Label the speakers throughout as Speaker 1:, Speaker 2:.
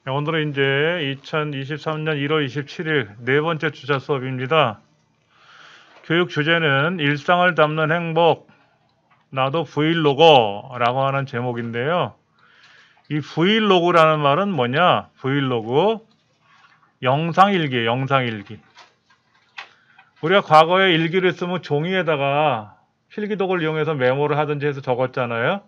Speaker 1: 오늘은 이제 2023년 1월 27일 네 번째 주차 수업입니다. 교육 주제는 일상을 담는 행복, 나도 브이로거라고 하는 제목인데요. 이 브이로그라는 말은 뭐냐? 브이로그, 영상일기, 영상일기. 우리가 과거에 일기를 쓰면 종이에다가 필기독을 이용해서 메모를 하든지 해서 적었잖아요.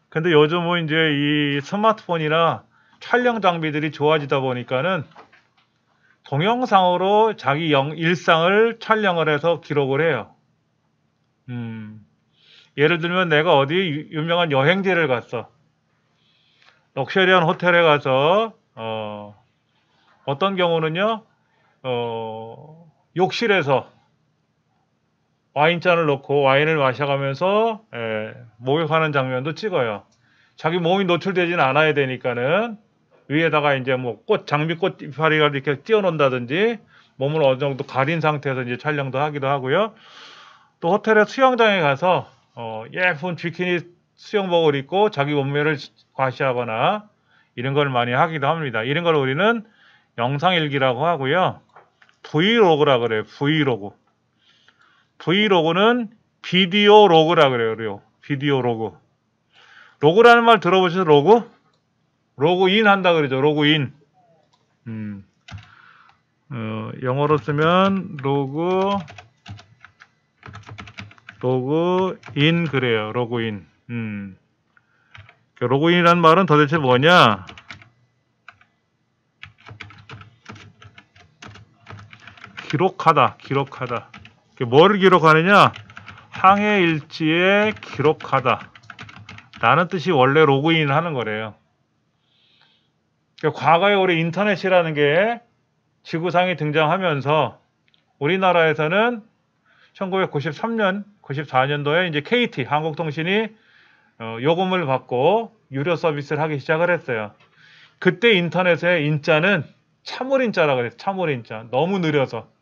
Speaker 1: 근데 요즘은 이제 이 스마트폰이나 촬영 장비들이 좋아지다 보니까는 동영상으로 자기 일상을 촬영을 해서 기록을 해요. 예를 들면 내가 어디 유명한 여행지를 갔어. 럭셔리한 호텔에 가서 어떤 경우는요, 욕실에서 와인잔을 넣고 와인을 마셔가면서 목욕하는 장면도 찍어요. 자기 몸이 노출되지는 않아야 되니까는 위에다가 이제 뭐 장미꽃 이파리가 이렇게 띄워놓는다든지 몸을 어느 정도 가린 상태에서 이제 촬영도 하기도 하고요. 또 호텔의 수영장에 가서 예쁜 비키니 수영복을 입고 자기 몸매를 과시하거나 이런 걸 많이 하기도 합니다. 이런 걸 우리는 영상일기라고 하고요. 브이로그라 그래요. 브이로그. 브이로그는 비디오 로그라 그래요. 비디오 로그. 로그라는 말 들어보셔서 로그? 로그인 한다 그러죠. 로그인. 영어로 쓰면 로그인 그래요. 로그인. 로그인이라는 말은 도대체 뭐냐? 기록하다. 뭐를 기록하느냐? 항해 일지에 기록하다. 라는 뜻이 원래 로그인 하는 거래요. 과거에 우리 인터넷이라는 게 지구상에 등장하면서 우리나라에서는 1993년, 94년도에 이제 KT, 한국통신이 요금을 받고 유료 서비스를 하기 시작을 했어요. 그때 인터넷의 인자는 참을인자라고 그랬어요. 참을인자. 너무 느려서.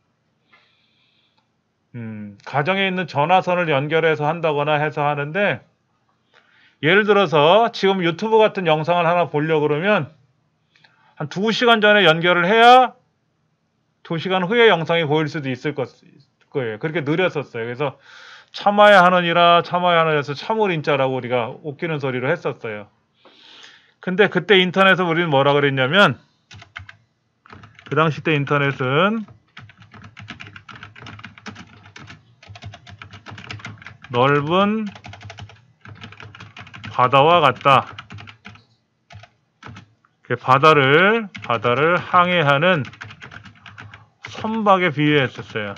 Speaker 1: 가정에 있는 전화선을 연결해서 한다거나 해서 하는데, 예를 들어서 지금 유튜브 같은 영상을 하나 보려고 그러면 한 2시간 전에 연결을 해야 2시간 후에 영상이 보일 수도 있을 거예요. 그렇게 느렸었어요. 그래서 참아야 하느니라 해서 참을인자라고 우리가 웃기는 소리로 했었어요. 근데 그때 인터넷은 우리는 뭐라 그랬냐면, 그 당시 때 인터넷은 넓은 바다와 같다. 바다를 항해하는 선박에 비유했었어요.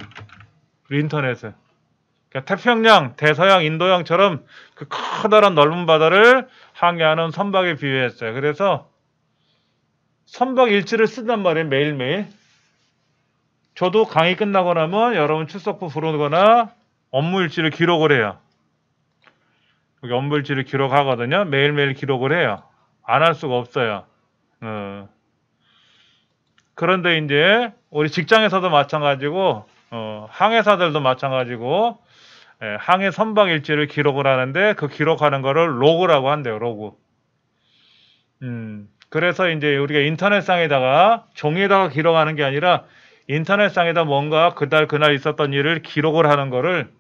Speaker 1: 인터넷은. 그러니까 태평양, 대서양, 인도양처럼 그 커다란 넓은 바다를 항해하는 선박에 비유했어요. 그래서 선박 일지를 쓴단 말이에요. 매일매일. 저도 강의 끝나고 나면 여러분 출석부 부르거나 업무 일지를 기록을 해요. 여기 업무 일지를 기록하거든요. 매일매일 기록을 해요. 안 할 수가 없어요. 그런데 이제 우리 직장에서도 마찬가지고 항해사들도 마찬가지고 항해 선박 일지를 기록을 하는데 그 기록하는 거를 로그라고 한대요. 로그. 그래서 이제 우리가 인터넷상에다가 종이에다가 기록하는 게 아니라 인터넷상에다 뭔가 그날 있었던 일을 기록을 하는 거를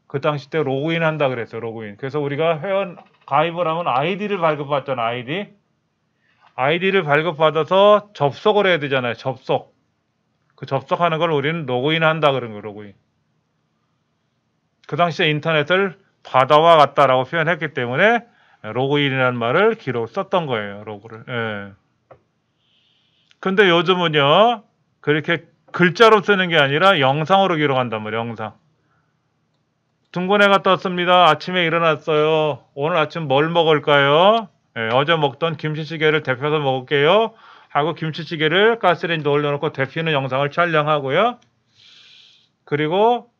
Speaker 1: 그 당시 때 로그인 한다 그랬어요. 로그인. 그래서 우리가 회원 가입을 하면 아이디를 발급받잖아. 아이디를 발급받아서 접속을 해야 되잖아요. 접속. 그 접속하는 걸 우리는 로그인 한다 그런 거예요. 로그인. 그 당시에 인터넷을 바다와 같다라고 표현했기 때문에 로그인이라는 말을 썼던 거예요. 로그를. 예. 근데 요즘은요, 그렇게 글자로 쓰는 게 아니라 영상으로 기록한단 말이에요. 영상. 둥근해가 떴습니다. 아침에 일어났어요. 오늘 아침 뭘 먹을까요? 어제 먹던 김치찌개를 데펴서 먹을게요. 하고 김치찌개를 가스레인지에 올려놓고 데피는 영상을 촬영하고요. 그리고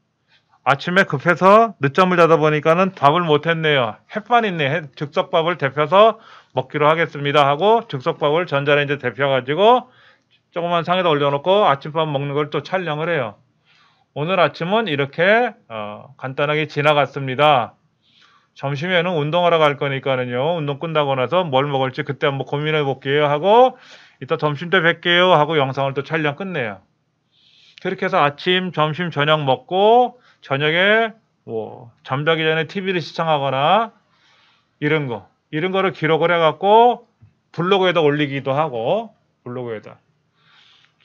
Speaker 1: 아침에 급해서 늦잠을 자다 보니까는 밥을 못했네요. 햇반 있네. 즉석밥을 데펴서 먹기로 하겠습니다. 하고 즉석밥을 전자레인지에 데펴가지고 조그만 상에다 올려놓고 아침밥 먹는 걸 또 촬영을 해요. 오늘 아침은 이렇게 간단하게 지나갔습니다. 점심에는 운동하러 갈 거니까는요. 운동 끝나고 나서 뭘 먹을지 그때 한번 고민해 볼게요 하고 이따 점심 때 뵐게요 하고 영상을 또 촬영 끝내요. 그렇게 해서 아침, 점심, 저녁 먹고 저녁에 뭐 잠자기 전에 TV를 시청하거나 이런 거를 기록을 해갖고 블로그에다 올리기도 하고 블로그에다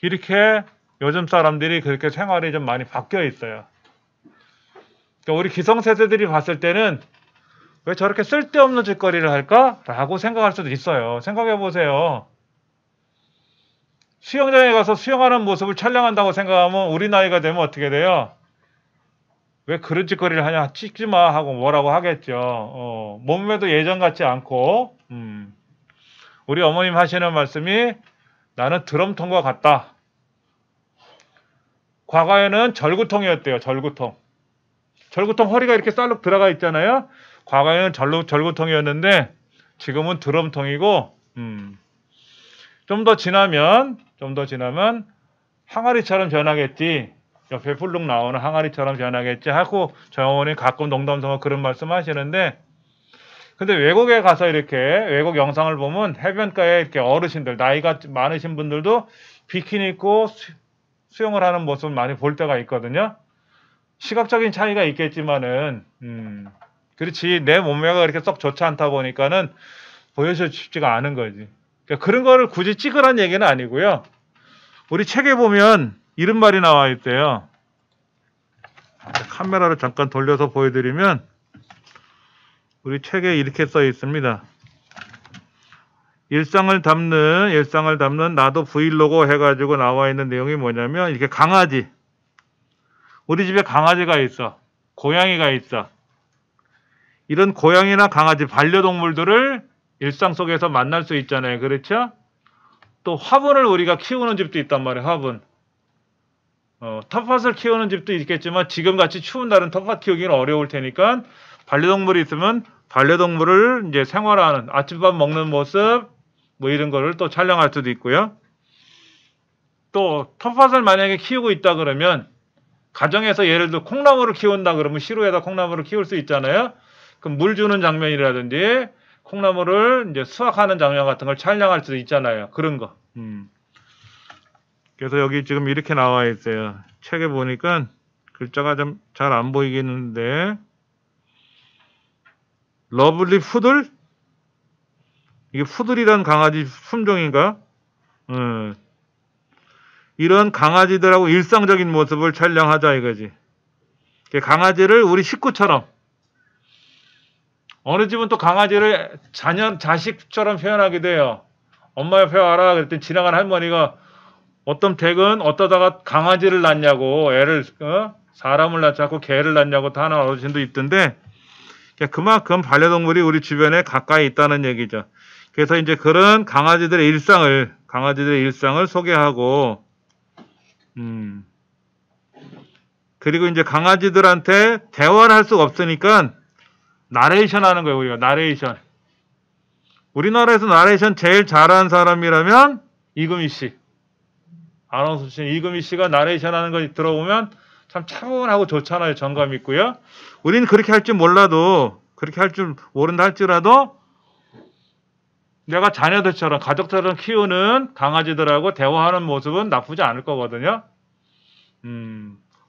Speaker 1: 이렇게 요즘 사람들이 그렇게 생활이 좀 많이 바뀌어 있어요. 그러니까 우리 기성세대들이 봤을 때는 왜 저렇게 쓸데없는 짓거리를 할까? 라고 생각할 수도 있어요. 생각해 보세요. 수영장에 가서 수영하는 모습을 촬영한다고 생각하면 우리 나이가 되면 어떻게 돼요? 왜 그런 짓거리를 하냐? 찍지 마 하고 뭐라고 하겠죠. 몸매도 예전 같지 않고 우리 어머님 하시는 말씀이 나는 드럼통과 같다. 과거에는 절구통이었대요. 절구통. 절구통 허리가 이렇게 쌀룩 들어가 있잖아요. 과거에는 절구통이었는데 지금은 드럼통이고 좀 더 지나면 항아리처럼 변하겠지. 옆에 훌룩 나오는 항아리처럼 변하겠지 하고 저희 어머니 가끔 농담삼아 그런 말씀 하시는데 근데 외국에 가서 이렇게 외국 영상을 보면 해변가에 이렇게 어르신들 나이가 많으신 분들도 비키니 입고 수영을 하는 모습을 많이 볼 때가 있거든요. 시각적인 차이가 있겠지만은 그렇지 내 몸매가 그렇게 썩 좋지 않다 보니까는 보여주고 싶지가 않은 거지. 그러니까 그런 거를 굳이 찍으란 얘기는 아니고요. 우리 책에 보면 이런 말이 나와 있대요. 카메라를 잠깐 돌려서 보여드리면 우리 책에 이렇게 써 있습니다. 일상을 담는 나도 브이로그 해가지고 나와 있는 내용이 뭐냐면 이렇게 강아지 우리 집에 강아지가 있어 고양이가 있어 이런 고양이나 강아지 반려동물들을 일상 속에서 만날 수 있잖아요. 그렇죠? 또 화분을 우리가 키우는 집도 있단 말이에요. 화분 텃밭을 키우는 집도 있겠지만 지금같이 추운 날은 텃밭 키우기는 어려울 테니까 반려동물이 있으면 반려동물을 이제 생활하는 아침밥 먹는 모습 뭐 이런 거를 또 촬영할 수도 있고요. 또 텃밭을 만약에 키우고 있다 그러면 가정에서 예를 들어 콩나물을 키운다 그러면 시루에다 콩나물을 키울 수 있잖아요. 그럼 물 주는 장면이라든지 콩나물을 이제 수확하는 장면 같은 걸 촬영할 수도 있잖아요. 그런 거. 그래서 여기 지금 이렇게 나와 있어요. 책에 보니까 글자가 좀 잘 안 보이겠는데 러블리 푸들? 이게 푸들이란 강아지 품종인가? 이런 강아지들하고 일상적인 모습을 촬영하자 이거지. 강아지를 우리 식구처럼 어느 집은 또 강아지를 자식처럼 표현하기도 해요. 엄마 옆에 와라 그랬더니 지나가는 할머니가 어떤 댁은 어떠다가 강아지를 낳냐고 애를 사람을 낳지 않고 개를 낳냐고 다 하는 어르신도 있던데 그만큼 반려동물이 우리 주변에 가까이 있다는 얘기죠. 그래서 이제 그런 강아지들의 일상을 소개하고 그리고 이제 강아지들한테 대화를 할 수가 없으니까 나레이션 하는 거예요. 우리가 나레이션. 우리나라에서 나레이션 제일 잘하는 사람이라면 이금희 씨. 아나운서 출신 이금희 씨가 나레이션 하는 거 들어보면 참 차분하고 좋잖아요. 정감 있고요. 우리는 그렇게 할 줄 몰라도 그렇게 할 줄 모른다 할지라도 내가 자녀들처럼 가족처럼 키우는 강아지들하고 대화하는 모습은 나쁘지 않을 거거든요.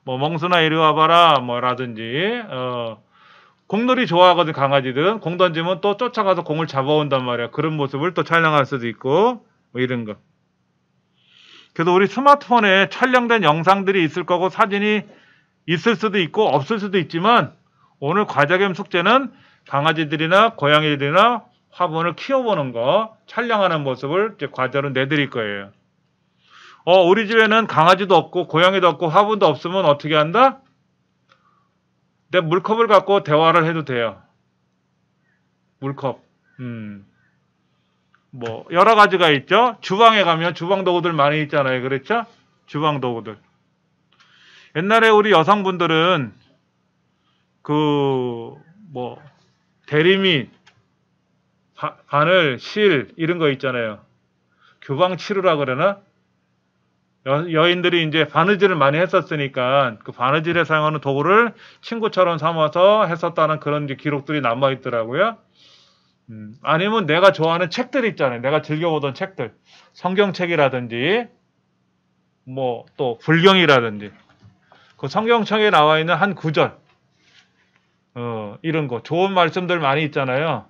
Speaker 1: 뭐 멍순아 이리 와봐라 뭐라든지 공놀이 좋아하거든 강아지들은 공 던지면 또 쫓아가서 공을 잡아온단 말이야. 그런 모습을 또 촬영할 수도 있고 뭐 이런 거. 그래서 우리 스마트폰에 촬영된 영상들이 있을 거고 사진이 있을 수도 있고 없을 수도 있지만 오늘 과제겸 숙제는 강아지들이나 고양이들이나 화분을 키워보는 거 촬영하는 모습을 이제 과제로 내드릴 거예요. 우리 집에는 강아지도 없고 고양이도 없고 화분도 없으면 어떻게 한다? 내 물컵을 갖고 대화를 해도 돼요. 물컵. 뭐 여러 가지가 있죠. 주방에 가면 주방 도구들 많이 있잖아요. 그렇죠? 주방 도구들. 옛날에 우리 여성분들은 뭐 대리미, 바늘, 실 이런 거 있잖아요. 교방치루라 그러나? 여인들이 이제 바느질을 많이 했었으니까 그 바느질에 사용하는 도구를 친구처럼 삼아서 했었다는 그런 이제 기록들이 남아 있더라고요. 아니면 내가 좋아하는 책들 있잖아요. 내가 즐겨보던 책들, 성경책이라든지 뭐 또 불경이라든지 그 성경책에 나와 있는 한 구절, 이런 거 좋은 말씀들 많이 있잖아요.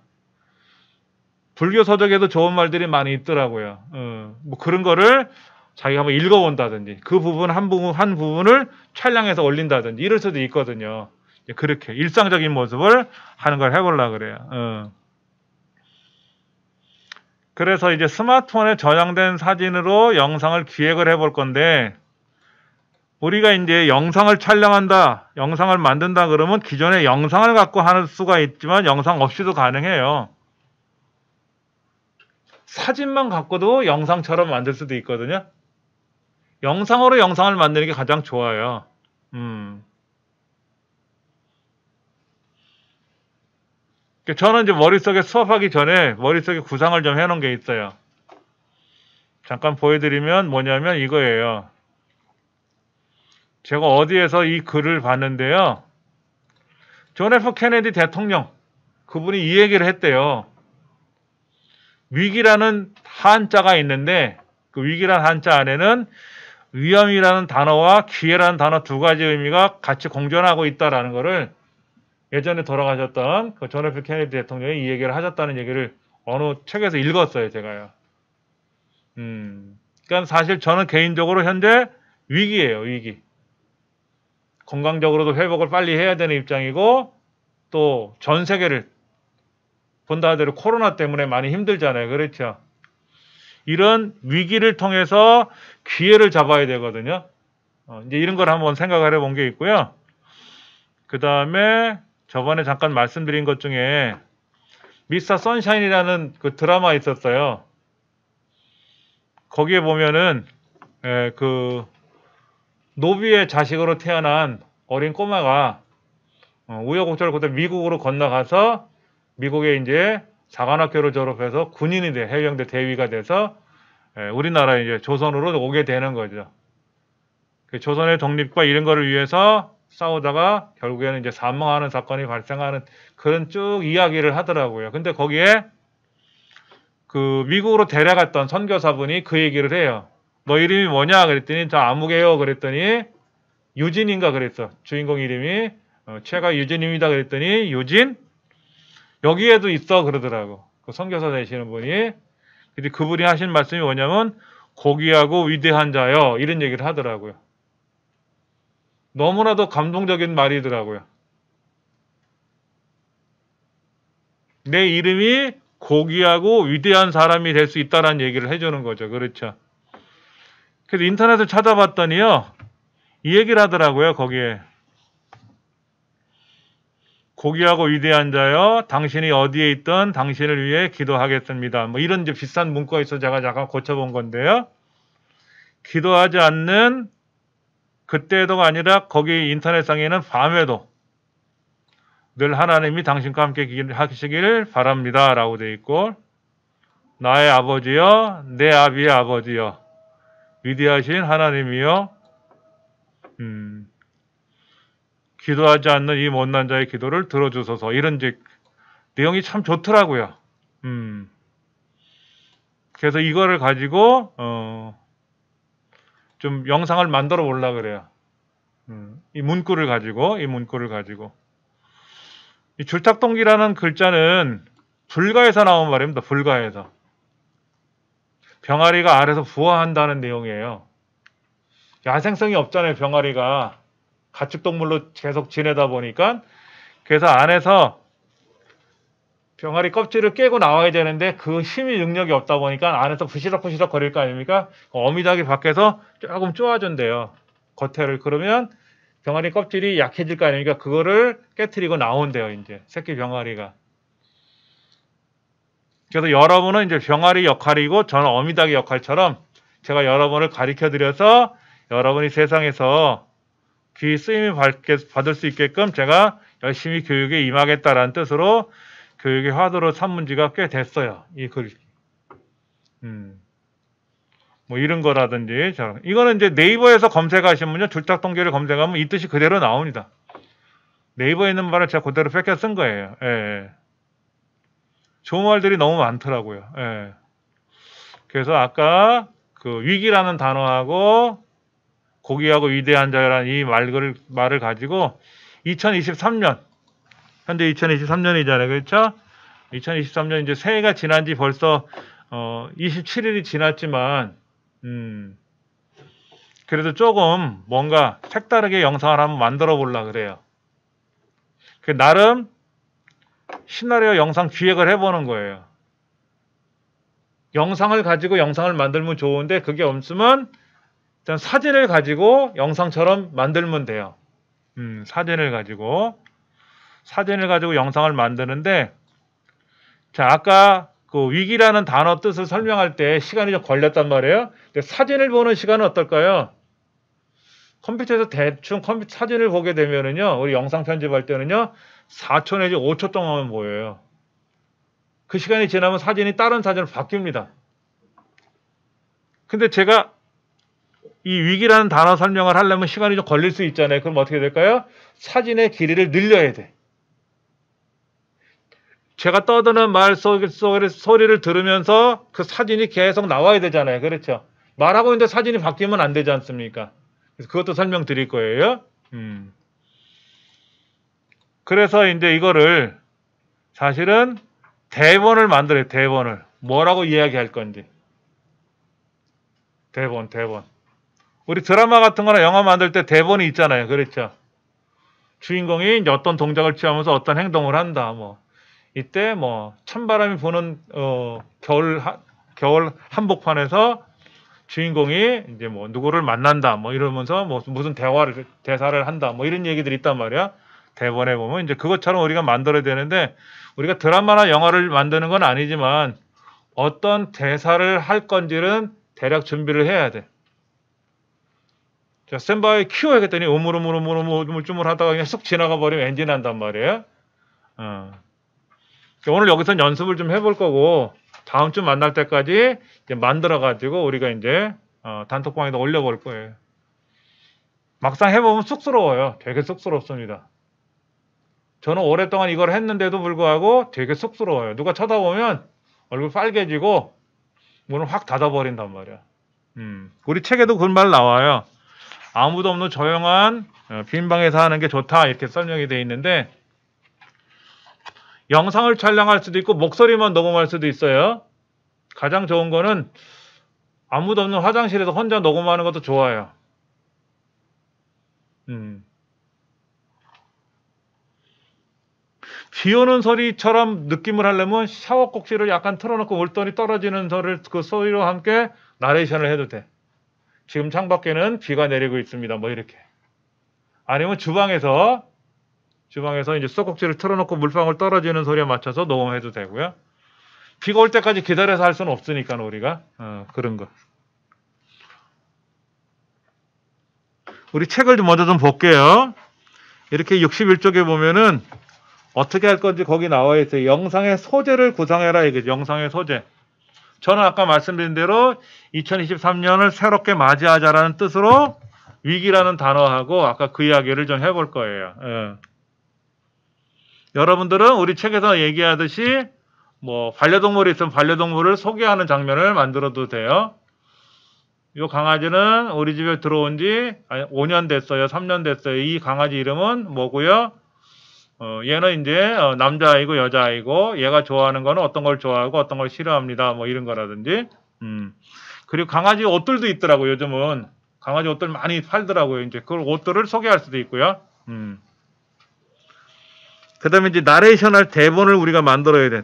Speaker 1: 불교 서적에도 좋은 말들이 많이 있더라고요. 뭐 그런 거를 자기가 한번 읽어본다든지 그 부분 한 부분을 촬영해서 올린다든지 이럴 수도 있거든요. 그렇게 일상적인 모습을 하는 걸 해보려고 그래요. 그래서 이제 스마트폰에 저장된 사진으로 영상을 기획을 해볼 건데, 우리가 이제 영상을 촬영한다, 영상을 만든다 그러면 기존에 영상을 갖고 하는 수가 있지만 영상 없이도 가능해요. 사진만 갖고도 영상처럼 만들 수도 있거든요. 영상으로 영상을 만드는 게 가장 좋아요. 저는 이제 머릿속에 수업하기 전에 머릿속에 구상을 좀 해놓은 게 있어요. 잠깐 보여드리면 뭐냐면 이거예요. 제가 어디에서 이 글을 봤는데요. 존 F 케네디 대통령, 그분이 이 얘기를 했대요. 위기라는 한자가 있는데 그 위기라는 한자 안에는 위험이라는 단어와 기회라는 단어 두 가지 의미가 같이 공존하고 있다라는 거를 예전에 돌아가셨던 그 존 F 케네디 대통령이 이 얘기를 하셨다는 얘기를 어느 책에서 읽었어요, 제가요. 그러니까 사실 저는 개인적으로 현재 위기예요, 위기. 건강적으로도 회복을 빨리 해야 되는 입장이고 또 전 세계를 본다 하더라도 코로나 때문에 많이 힘들잖아요. 그렇죠? 이런 위기를 통해서 기회를 잡아야 되거든요. 이제 이런 걸 한번 생각을 해본 게 있고요. 그 다음에 저번에 잠깐 말씀드린 것 중에 미스터 선샤인이라는 그 드라마 있었어요. 거기에 보면은 그 노비의 자식으로 태어난 어린 꼬마가 우여곡절 끝에 미국으로 건너가서 미국에 이제 사관학교를 졸업해서 군인이 돼 해병대 대위가 돼서 우리나라 이제 조선으로 오게 되는 거죠. 그 조선의 독립과 이런 거를 위해서 싸우다가 결국에는 이제 사망하는 사건이 발생하는 그런 쭉 이야기를 하더라고요. 근데 거기에 그 미국으로 데려갔던 선교사분이 그 얘기를 해요. 너 이름이 뭐냐 그랬더니 저 아무개요 그랬더니 유진인가 그랬어. 주인공 이름이 최가 유진입니다 그랬더니 유진 여기에도 있어 그러더라고. 그 선교사 되시는 분이. 근데 그분이 하신 말씀이 뭐냐면 고귀하고 위대한 자여 이런 얘기를 하더라고요. 너무나도 감동적인 말이더라고요. 내 이름이 고귀하고 위대한 사람이 될 수 있다는 얘기를 해주는 거죠. 그렇죠. 그래서 인터넷을 찾아봤더니요. 이 얘기를 하더라고요. 거기에. 고귀하고 위대한 자여 당신이 어디에 있든 당신을 위해 기도하겠습니다. 뭐 이런 이제 비슷한 문구가 있어서 제가 잠깐 고쳐본 건데요. 기도하지 않는 그때도가 아니라 거기 인터넷상에는 밤에도 늘 하나님이 당신과 함께 하시길 바랍니다. 라고 되어 있고 나의 아버지여 내 아비의 아버지여 위대하신 하나님이여 기도하지 않는 이 못난 자의 기도를 들어주소서 이런 이제 내용이 참 좋더라고요. 그래서 이거를 가지고 좀 영상을 만들어 보려고 그래요. 이 문구를 가지고 이 줄탁동기라는 글자는 불가에서 나온 말입니다. 불가에서 병아리가 알에서 부화한다는 내용이에요. 야생성이 없잖아요. 병아리가 가축동물로 계속 지내다 보니까 그래서 안에서 병아리 껍질을 깨고 나와야 되는데 그 힘이 능력이 없다 보니까 안에서 부시럭부시럭 거릴 거 아닙니까? 어미닭이 밖에서 조금 쪼아준대요. 겉에를. 그러면 병아리 껍질이 약해질 거 아닙니까? 그거를 깨트리고 나온대요. 이제 새끼 병아리가. 그래서 여러분은 이제 병아리 역할이고 저는 어미닭의 역할처럼 제가 여러분을 가르쳐 드려서 여러분이 세상에서 귀 쓰임을 받을 수 있게끔 제가 열심히 교육에 임하겠다라는 뜻으로 교육의 화두로 삼은 지가 꽤 됐어요. 이 글. 뭐 이런 거라든지. 자, 이거는 이제 네이버에서 검색하시면요, 출작 통계를 검색하면 이 뜻이 그대로 나옵니다. 네이버에 있는 말을 제가 그대로 뺏겨 쓴 거예요. 예. 좋은 말들이 너무 많더라고요. 예. 그래서 아까 그 위기라는 단어하고 고귀하고 위대한 자라는 이 말을 가지고 2023년, 현재 2023년이잖아요. 그렇죠? 2023년 이제 새해가 지난 지 벌써 27일이 지났지만 그래도 조금 뭔가 색다르게 영상을 한번 만들어 보려고 그래요. 그 나름 시나리오 영상 기획을 해보는 거예요. 영상을 가지고 영상을 만들면 좋은데 그게 없으면 일단 사진을 가지고 영상처럼 만들면 돼요. 사진을 가지고 영상을 만드는데, 자, 아까 그 위기라는 단어 뜻을 설명할 때 시간이 좀 걸렸단 말이에요. 근데 사진을 보는 시간은 어떨까요? 컴퓨터에서 대충 사진을 보게 되면은요, 우리 영상 편집할 때는요, 4초 내지 5초 동안만 보여요. 그 시간이 지나면 사진이 다른 사진으로 바뀝니다. 근데 제가 이 위기라는 단어 설명을 하려면 시간이 좀 걸릴 수 있잖아요. 그럼 어떻게 될까요? 사진의 길이를 늘려야 돼. 제가 떠드는 말 속의 소리를 들으면서 그 사진이 계속 나와야 되잖아요. 그렇죠? 말하고 있는데 사진이 바뀌면 안 되지 않습니까? 그래서 그것도 설명드릴 거예요. 그래서 이제 이거를 사실은 대본을 만들어요. 대본을. 뭐라고 이야기할 건지. 대본. 우리 드라마 같은 거나 영화 만들 때 대본이 있잖아요. 그렇죠? 주인공이 어떤 동작을 취하면서 어떤 행동을 한다. 뭐 이때 뭐 찬바람이 부는 겨울 한복판에서 주인공이 이제 뭐 누구를 만난다. 뭐 이러면서 뭐 무슨 대사를 한다. 뭐 이런 얘기들이 있단 말이야. 대본에 보면 이제 그것처럼 우리가 만들어야 되는데, 우리가 드라마나 영화를 만드는 건 아니지만 어떤 대사를 할 건지는 대략 준비를 해야 돼. 자, 스탠바이 키워야겠더니 우물쭈물 하다가 그냥 쑥 지나가 버리면 엔진 한단 말이에요. 오늘 여기서 연습을 좀 해볼 거고, 다음 주 만날 때까지 이제 만들어가지고 우리가 이제 단톡방에다 올려볼 거예요. 막상 해보면 쑥스러워요. 되게 쑥스럽습니다. 저는 오랫동안 이걸 했는데도 불구하고 되게 쑥스러워요. 누가 쳐다보면 얼굴 빨개지고 문을 확 닫아버린단 말이야. 우리 책에도 그런 말 나와요. 아무도 없는 조용한 빈 방에서 하는 게 좋다, 이렇게 설명이 되어 있는데, 영상을 촬영할 수도 있고 목소리만 녹음할 수도 있어요. 가장 좋은 거는 아무도 없는 화장실에서 혼자 녹음하는 것도 좋아요. 비 오는 소리처럼 느낌을 하려면 샤워 꼭지를 약간 틀어놓고 물돈이 떨어지는 그 소리로 함께 나레이션을 해도 돼. 지금 창밖에는 비가 내리고 있습니다. 뭐 이렇게. 아니면 주방에서 이제 쇠꼭지를 틀어놓고 물방울 떨어지는 소리에 맞춰서 녹음해도 되고요. 비가 올 때까지 기다려서 할 수는 없으니까 우리가 그런 거. 우리 책을 먼저 좀 볼게요. 이렇게 61쪽에 보면은 어떻게 할 건지 거기 나와 있어요. 영상의 소재를 구상해라 이거죠. 영상의 소재. 저는 아까 말씀드린 대로 2023년을 새롭게 맞이하자라는 뜻으로 위기라는 단어하고 아까 그 이야기를 좀 해볼 거예요. 여러분들은 우리 책에서 얘기하듯이 뭐 반려동물이 있으면 반려동물을 소개하는 장면을 만들어도 돼요. 이 강아지는 우리 집에 들어온 지 5년 됐어요. 3년 됐어요. 이 강아지 이름은 뭐고요? 얘는 이제 남자아이고 여자아이고, 얘가 좋아하는 거는 어떤 걸 좋아하고 어떤 걸 싫어합니다. 뭐 이런 거라든지. 그리고 강아지 옷들도 있더라고요. 요즘은 강아지 옷들 많이 팔더라고요. 이제 그 옷들을 소개할 수도 있고요. 그 다음에 이제 나레이션 할 대본을 우리가 만들어야 돼.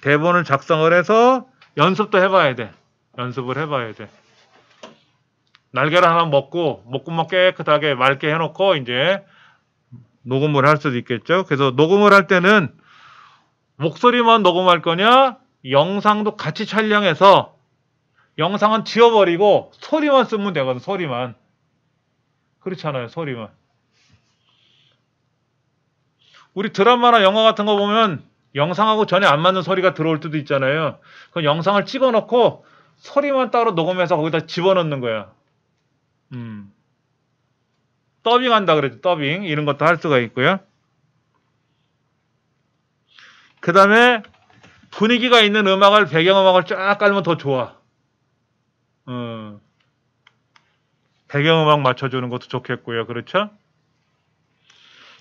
Speaker 1: 대본을 작성을 해서 연습도 해봐야 돼. 연습을 해봐야 돼. 날개를 하나 먹고 목구멍 깨끗하게 맑게 해놓고 이제 녹음을 할 수도 있겠죠. 그래서 녹음을 할 때는 목소리만 녹음할 거냐, 영상도 같이 촬영해서 영상은 지워버리고 소리만 쓰면 되거든. 소리만. 그렇잖아요. 소리만. 우리 드라마나 영화 같은 거 보면 영상하고 전혀 안 맞는 소리가 들어올 때도 있잖아요. 그 영상을 찍어놓고 소리만 따로 녹음해서 거기다 집어넣는 거야. 더빙한다 그랬죠. 더빙 이런 것도 할 수가 있고요. 그 다음에 분위기가 있는 음악을 배경음악을 쫙 깔면 더 좋아. 배경음악 맞춰주는 것도 좋겠고요. 그렇죠?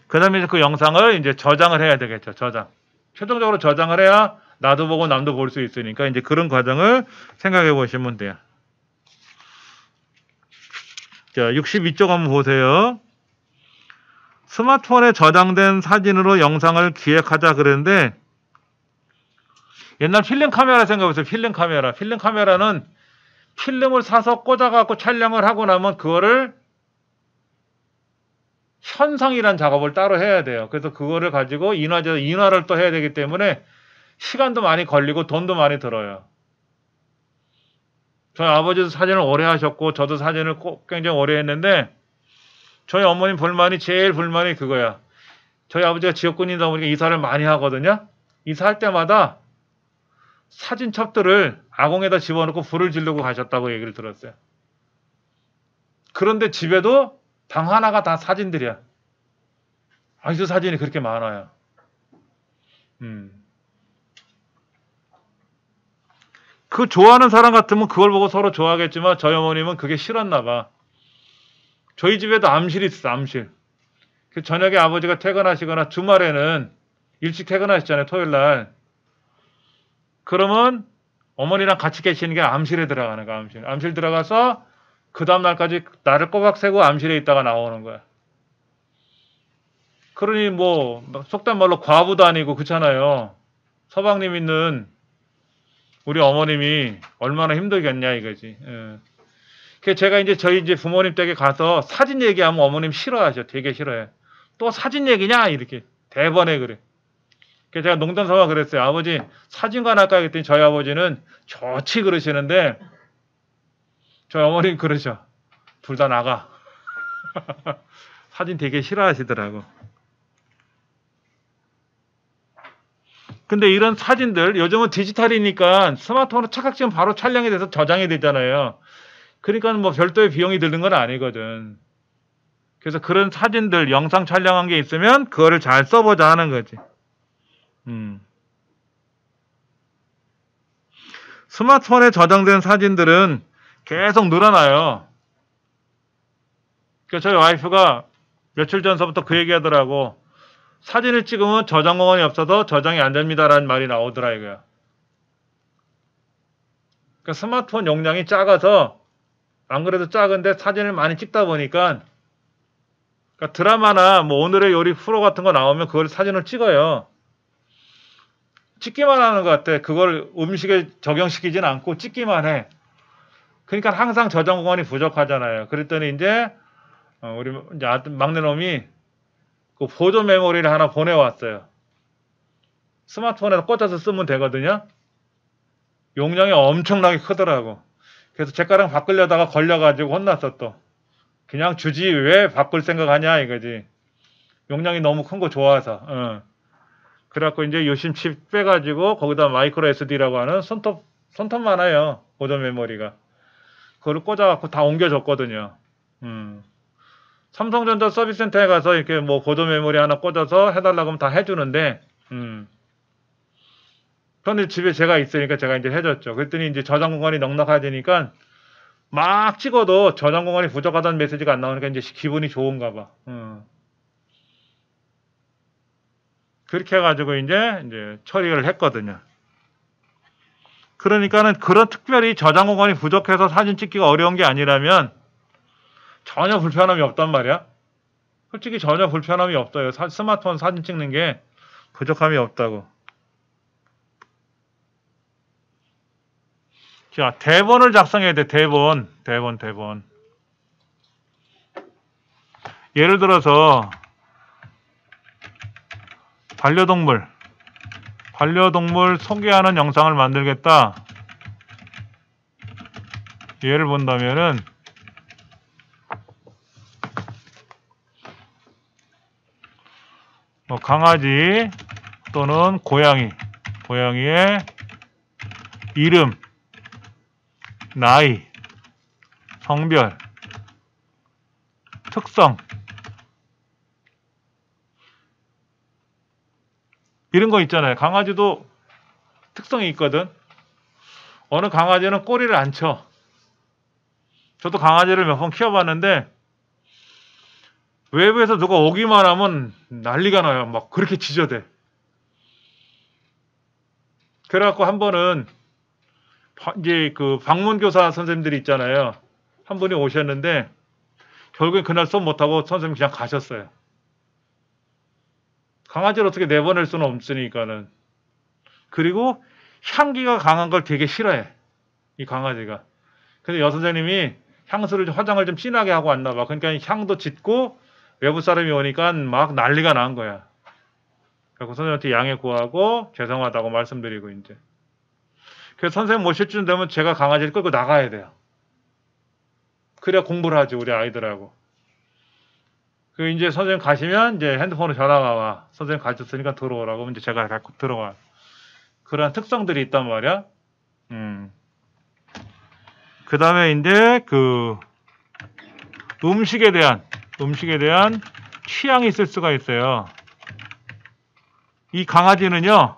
Speaker 1: 그 다음에 이제 그 영상을 이제 저장을 해야 되겠죠. 저장. 최종적으로 저장을 해야 나도 보고 남도 볼 수 있으니까 이제 그런 과정을 생각해 보시면 돼요. 자, 62쪽 한번 보세요. 스마트폰에 저장된 사진으로 영상을 기획하자 그랬는데 옛날 필름 카메라 생각해보세요. 필름 카메라. 필름 카메라는 필름을 사서 꽂아갖고 촬영을 하고 나면 그거를 현상이란 작업을 따로 해야 돼요. 그래서 그거를 가지고 인화를 또 해야 되기 때문에 시간도 많이 걸리고 돈도 많이 들어요. 저희 아버지도 사진을 오래 하셨고 저도 사진을 굉장히 오래 했는데 저희 어머님 제일 불만이 그거야. 저희 아버지가 지역군이다 보니까 이사를 많이 하거든요. 이사할 때마다 사진첩들을 아궁에다 집어넣고 불을 지르고 가셨다고 얘기를 들었어요. 그런데 집에도 방 하나가 다 사진들이야. 아직도 사진이 그렇게 많아요. 그 좋아하는 사람 같으면 그걸 보고 서로 좋아하겠지만 저희 어머님은 그게 싫었나 봐. 저희 집에도 암실이 있어, 암실. 저녁에 아버지가 퇴근하시거나 주말에는 일찍 퇴근하시잖아요, 토요일 날. 그러면 어머니랑 같이 계시는 게 암실에 들어가는 거야, 암실. 암실 들어가서 그 다음날까지 나를 꼬박 세고 암실에 있다가 나오는 거야. 그러니 뭐 속된 말로 과부도 아니고 그렇잖아요. 서방님 있는 우리 어머님이 얼마나 힘들겠냐 이거지. 그 제가 이제 저희 이제 부모님 댁에 가서 사진 얘기하면 어머님 싫어하셔. 되게 싫어해. 또 사진 얘기냐 이렇게 대번에 그래. 그래서 제가 농담 삼아 그랬어요. 아버지 사진관 할까 했더니 저희 아버지는 좋지 그러시는데 저희 어머님 그러셔. 둘 다 나가. 사진 되게 싫어하시더라고. 근데 이런 사진들 요즘은 디지털이니까 스마트폰으로 착각 지금 바로 촬영이 돼서 저장이 되잖아요. 그러니까 뭐 별도의 비용이 드는 건 아니거든. 그래서 그런 사진들 영상 촬영한 게 있으면 그거를 잘 써보자 하는 거지. 스마트폰에 저장된 사진들은 계속 늘어나요. 그래서 저희 와이프가 며칠 전서부터 그 얘기 하더라고. 사진을 찍으면 저장 공간이 없어서 저장이 안 됩니다라는 말이 나오더라 이거야. 그러니까 스마트폰 용량이 작아서 안 그래도 작은데 사진을 많이 찍다 보니까 그러니까 드라마나 뭐 오늘의 요리 프로 같은 거 나오면 그걸 사진을 찍어요. 찍기만 하는 것 같아. 그걸 음식에 적용시키진 않고 찍기만 해. 그러니까 항상 저장 공간이 부족하잖아요. 그랬더니 이제 우리 이제 막내 놈이 그 보조 메모리를 하나 보내왔어요. 스마트폰에서 꽂아서 쓰면 되거든요. 용량이 엄청나게 크더라고. 그래서 제 거랑 바꾸려다가 걸려가지고 혼났어 또. 그냥 주지 왜 바꿀 생각하냐 이거지. 용량이 너무 큰 거 좋아서. 그래갖고 이제 유심칩 빼가지고 거기다 마이크로 SD라고 하는 손톱만 해요. 보조 메모리가. 그걸 꽂아갖고 다 옮겨줬거든요. 삼성전자 서비스센터에 가서 이렇게 뭐 보조 메모리 하나 꽂아서 해달라고 하면 다 해주는데, 그런데 집에 제가 있으니까 제가 이제 해줬죠. 그랬더니 이제 저장 공간이 넉넉해지니까 막 찍어도 저장 공간이 부족하다는 메시지가 안 나오니까 이제 기분이 좋은가 봐. 그렇게 해가지고 이제 처리를 했거든요. 그러니까는 그런 특별히 저장 공간이 부족해서 사진 찍기가 어려운 게 아니라면 전혀 불편함이 없단 말이야. 솔직히 전혀 불편함이 없어요. 스마트폰 사진 찍는 게 부족함이 없다고. 자, 대본을 작성해야 돼. 대본. 예를 들어서 반려동물 소개하는 영상을 만들겠다. 예를 본다면은 뭐 강아지 또는 고양이의 이름, 나이, 성별, 특성, 이런 거 있잖아요. 강아지도 특성이 있거든. 어느 강아지는 꼬리를 안 쳐. 저도 강아지를 몇 번 키워봤는데 외부에서 누가 오기만 하면 난리가 나요. 막 그렇게 지저대. 그래갖고 한 번은 이제 그 방문교사 선생님들이 있잖아요. 한 분이 오셨는데 결국엔 그날 수업 못하고 선생님 그냥 가셨어요. 강아지를 어떻게 내보낼 수는 없으니까는. 그리고 향기가 강한 걸 되게 싫어해. 이 강아지가. 근데 여선생님이 향수를 화장을 좀 진하게 하고 왔나 봐. 그러니까 향도 짙고 외부 사람이 오니까 막 난리가 난 거야. 그래서 선생님한테 양해 구하고 죄송하다고 말씀드리고 이제. 그래서 선생님 모실 쯤 되면 제가 강아지를 끌고 나가야 돼요. 그래야 공부를 하지 우리 아이들하고. 그 이제 선생님 가시면 이제 핸드폰으로 전화가 와. 선생님 가셨으니까 들어오라고. 이제 제가 갖고 들어와. 그런 특성들이 있단 말이야. 그 다음에 이제 그 음식에 대한 취향이 있을 수가 있어요. 이 강아지는요,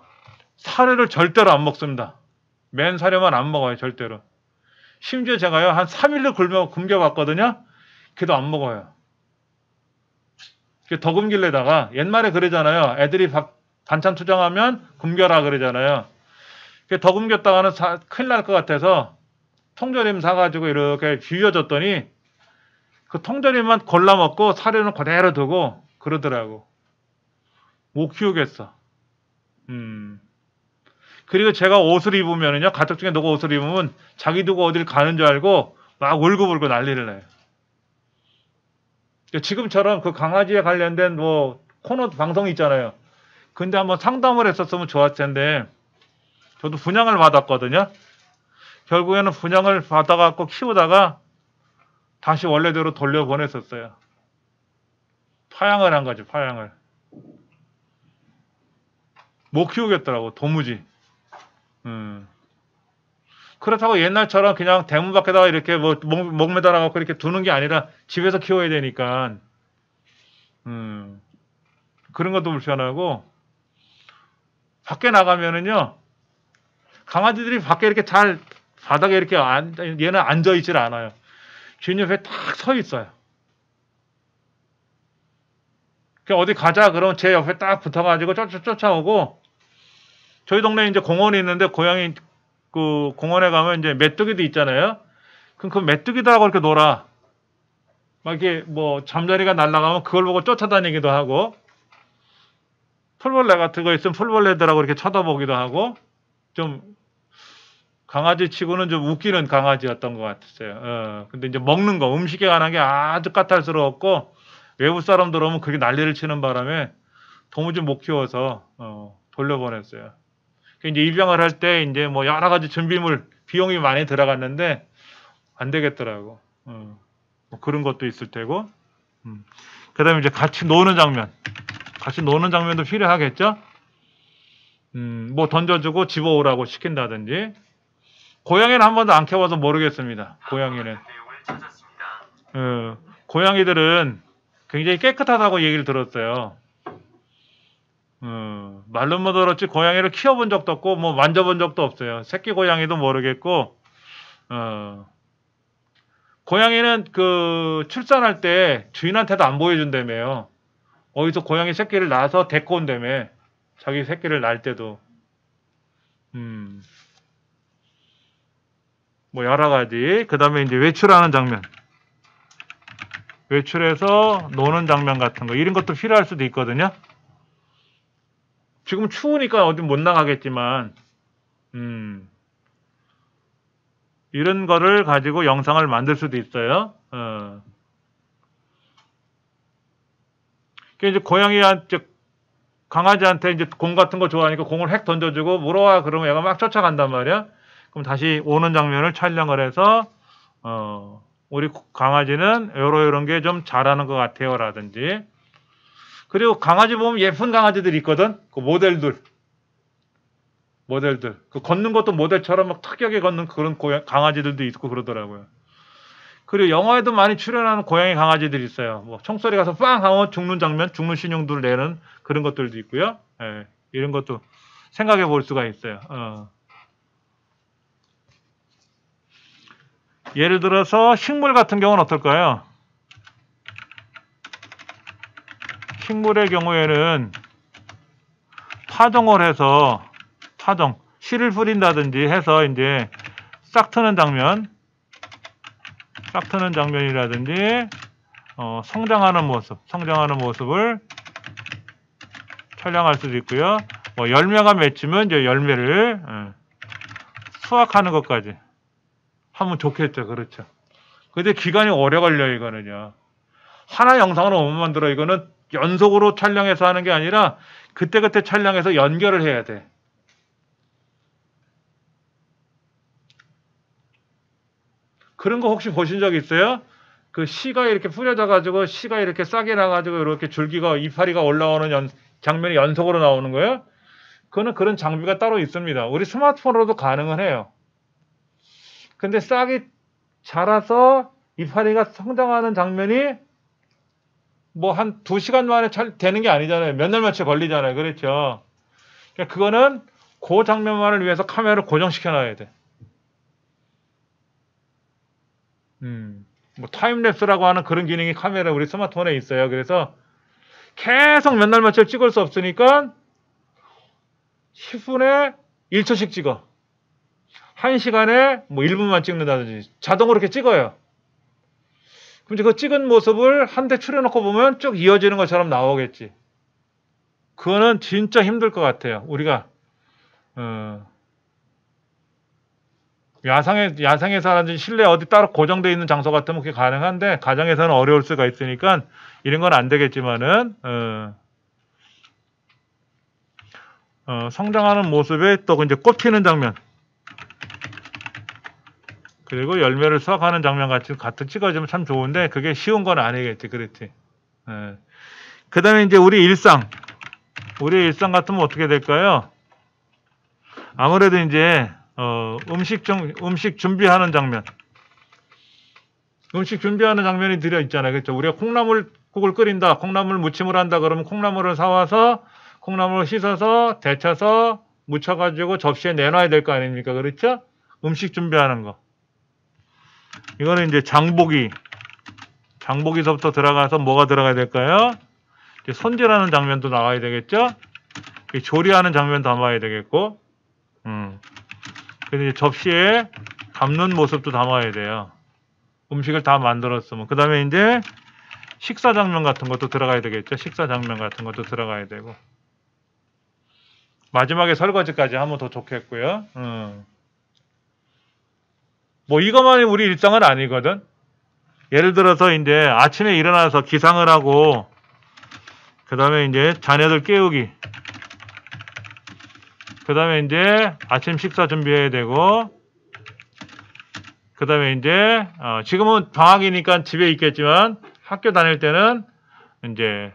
Speaker 1: 사료를 절대로 안 먹습니다. 맨 사료만 안 먹어요, 절대로. 심지어 제가요, 한 3일을 굶겨봤거든요? 걔도 안 먹어요. 더 굶길래다가, 옛말에 그러잖아요. 애들이 반찬 투정하면 굶겨라 그러잖아요. 더 굶겼다가는 큰일 날 것 같아서 통조림 사가지고 이렇게 비벼줬더니 그 통조림만 골라 먹고 사료는 그대로 두고 그러더라고. 못 키우겠어. 그리고 제가 옷을 입으면은요, 가족 중에 누가 옷을 입으면 자기 두고 어딜 가는 줄 알고 막 울고불고 난리를 내요. 지금처럼 그 강아지에 관련된 뭐 코너 방송이 있잖아요. 근데 한번 상담을 했었으면 좋았을 텐데, 저도 분양을 받았거든요. 결국에는 분양을 받아갖고 키우다가 다시 원래대로 돌려보냈었어요. 파양을 한 거지, 파양을. 못 키우겠더라고, 도무지. 그렇다고 옛날처럼 그냥 대문 밖에다가 이렇게 뭐 목 매달아갖고 이렇게 두는 게 아니라 집에서 키워야 되니까. 그런 것도 불편하고, 밖에 나가면은요, 강아지들이 밖에 이렇게 잘 바닥에 이렇게 얘는 앉아있질 않아요. 쥐 옆에 딱 서 있어요. 어디 가자 그러면 제 옆에 딱 붙어가지고 쫓아오고, 저희 동네에 이제 공원이 있는데 고양이 그 공원에 가면 이제 메뚜기도 있잖아요. 그럼 그 메뚜기들하고 이렇게 놀아. 막 이렇게 뭐 잠자리가 날아가면 그걸 보고 쫓아다니기도 하고, 풀벌레 같은 거 있으면 풀벌레들하고 이렇게 쳐다보기도 하고, 좀 강아지 치고는 좀 웃기는 강아지였던 것 같았어요. 근데 이제 먹는 거, 음식에 관한 게 아주 까탈스러웠고, 외부 사람들 오면 그게 난리를 치는 바람에 도무지 못 키워서 돌려보냈어요. 이제 입양을 할 때 이제 뭐 여러 가지 준비물 비용이 많이 들어갔는데 안 되겠더라고. 뭐 그런 것도 있을 테고. 그다음에 이제 같이 노는 장면도 필요하겠죠. 뭐 던져주고 집어오라고 시킨다든지. 고양이는 한 번도 안 키워봐서 모르겠습니다. 고양이는. 고양이들은 굉장히 깨끗하다고 얘기를 들었어요. 말로만 들었지 고양이를 키워본 적도 없고 뭐 만져본 적도 없어요. 새끼 고양이도 모르겠고. 고양이는 그 출산할 때 주인한테도 안 보여준다며요. 어디서 고양이 새끼를 낳아서 데리고 온다며. 자기 새끼를 낳을 때도. 뭐 여러 가지. 그 다음에 이제 외출하는 장면. 외출해서 노는 장면 같은 거. 이런 것도 필요할 수도 있거든요. 지금 추우니까 어디 못 나가겠지만, 이런 거를 가지고 영상을 만들 수도 있어요. 이제 강아지한테 이제 공 같은 거 좋아하니까 공을 핵 던져주고 물어와 그러면 얘가 막 쫓아간단 말이야. 그럼 다시 오는 장면을 촬영을 해서 우리 강아지는 요런 게 좀 잘하는 것 같아요 라든지. 그리고 강아지 보면 예쁜 강아지들이 있거든. 그 모델들. 그 걷는 것도 모델처럼 막 특이하게 걷는 그런 강아지들도 있고 그러더라고요. 그리고 영화에도 많이 출연하는 고양이 강아지들이 있어요. 뭐 총소리 가서 빵 하면 죽는 장면, 죽는 신용들을 내는 그런 것들도 있고요. 예, 이런 것도 생각해 볼 수가 있어요. 예를 들어서 식물 같은 경우는 어떨까요? 식물의 경우에는 파종을 해서 씨를 뿌린다든지 해서 이제 싹 트는 장면이라든지 성장하는 모습을 촬영할 수도 있고요. 뭐 열매가 맺히면 이제 열매를 수확하는 것까지 하면 좋겠죠. 그렇죠. 근데 기간이 오래 걸려요, 이거는요. 하나 영상을 못 만들어. 이거는 연속으로 촬영해서 하는 게 아니라 그때그때 촬영해서 연결을 해야 돼. 그런 거 혹시 보신 적 있어요? 그 씨가 이렇게 뿌려져 가지고 씨가 이렇게 싹이 나 가지고 이렇게 줄기가 이파리가 올라오는 장면이 연속으로 나오는 거예요? 그거는 그런 장비가 따로 있습니다. 우리 스마트폰으로도 가능은 해요. 근데 싹이 자라서 이파리가 성장하는 장면이 뭐 한 2시간 만에 되는 게 아니잖아요. 몇 날 며칠 걸리잖아요. 그렇죠? 그러니까 그거는 그 장면만을 위해서 카메라를 고정시켜 놔야 돼. 뭐 타임랩스라고 하는 그런 기능이 카메라 우리 스마트폰에 있어요. 그래서 계속 몇 날 며칠 찍을 수 없으니까 10분에 1초씩 찍어. 1시간에 뭐 1분만 찍는다든지 자동으로 이렇게 찍어요. 그럼 이제 그 찍은 모습을 한 대 추려놓고 보면 쭉 이어지는 것처럼 나오겠지. 그거는 진짜 힘들 것 같아요. 우리가 야생에서 하든지 실내 어디 따로 고정되어 있는 장소 같으면 그게 가능한데 가정에서는 어려울 수가 있으니까 이런 건 안 되겠지만은 성장하는 모습에 또 이제 꽃 피는 장면 그리고 열매를 수확하는 장면 같이 찍어주면 참 좋은데 그게 쉬운 건 아니겠지. 그렇지. 그 다음에 이제 우리 일상 같으면 어떻게 될까요? 아무래도 이제 음식 준비하는 장면이 들어 있잖아요. 그렇죠? 우리가 콩나물국을 끓인다, 콩나물 무침을 한다 그러면 콩나물을 사와서 콩나물을 씻어서 데쳐서 무쳐가지고 접시에 내놔야 될 거 아닙니까? 그렇죠? 음식 준비하는 거. 이거는 이제 장보기서부터 들어가서 뭐가 들어가야 될까요? 이제 손질하는 장면도 나와야 되겠죠? 조리하는 장면 담아야 되겠고, 그래서 이제 접시에 담는 모습도 담아야 돼요. 음식을 다 만들었으면. 그 다음에 이제 식사 장면 같은 것도 들어가야 되겠죠? 식사 장면 같은 것도 들어가야 되고. 마지막에 설거지까지 하면 더 좋겠고요. 뭐 이것만이 우리 일상은 아니거든. 예를 들어서 이제 아침에 일어나서 기상을 하고, 그 다음에 이제 자녀들 깨우기. 그 다음에 이제 아침 식사 준비해야 되고, 그 다음에 이제, 지금은 방학이니까 집에 있겠지만, 학교 다닐 때는 이제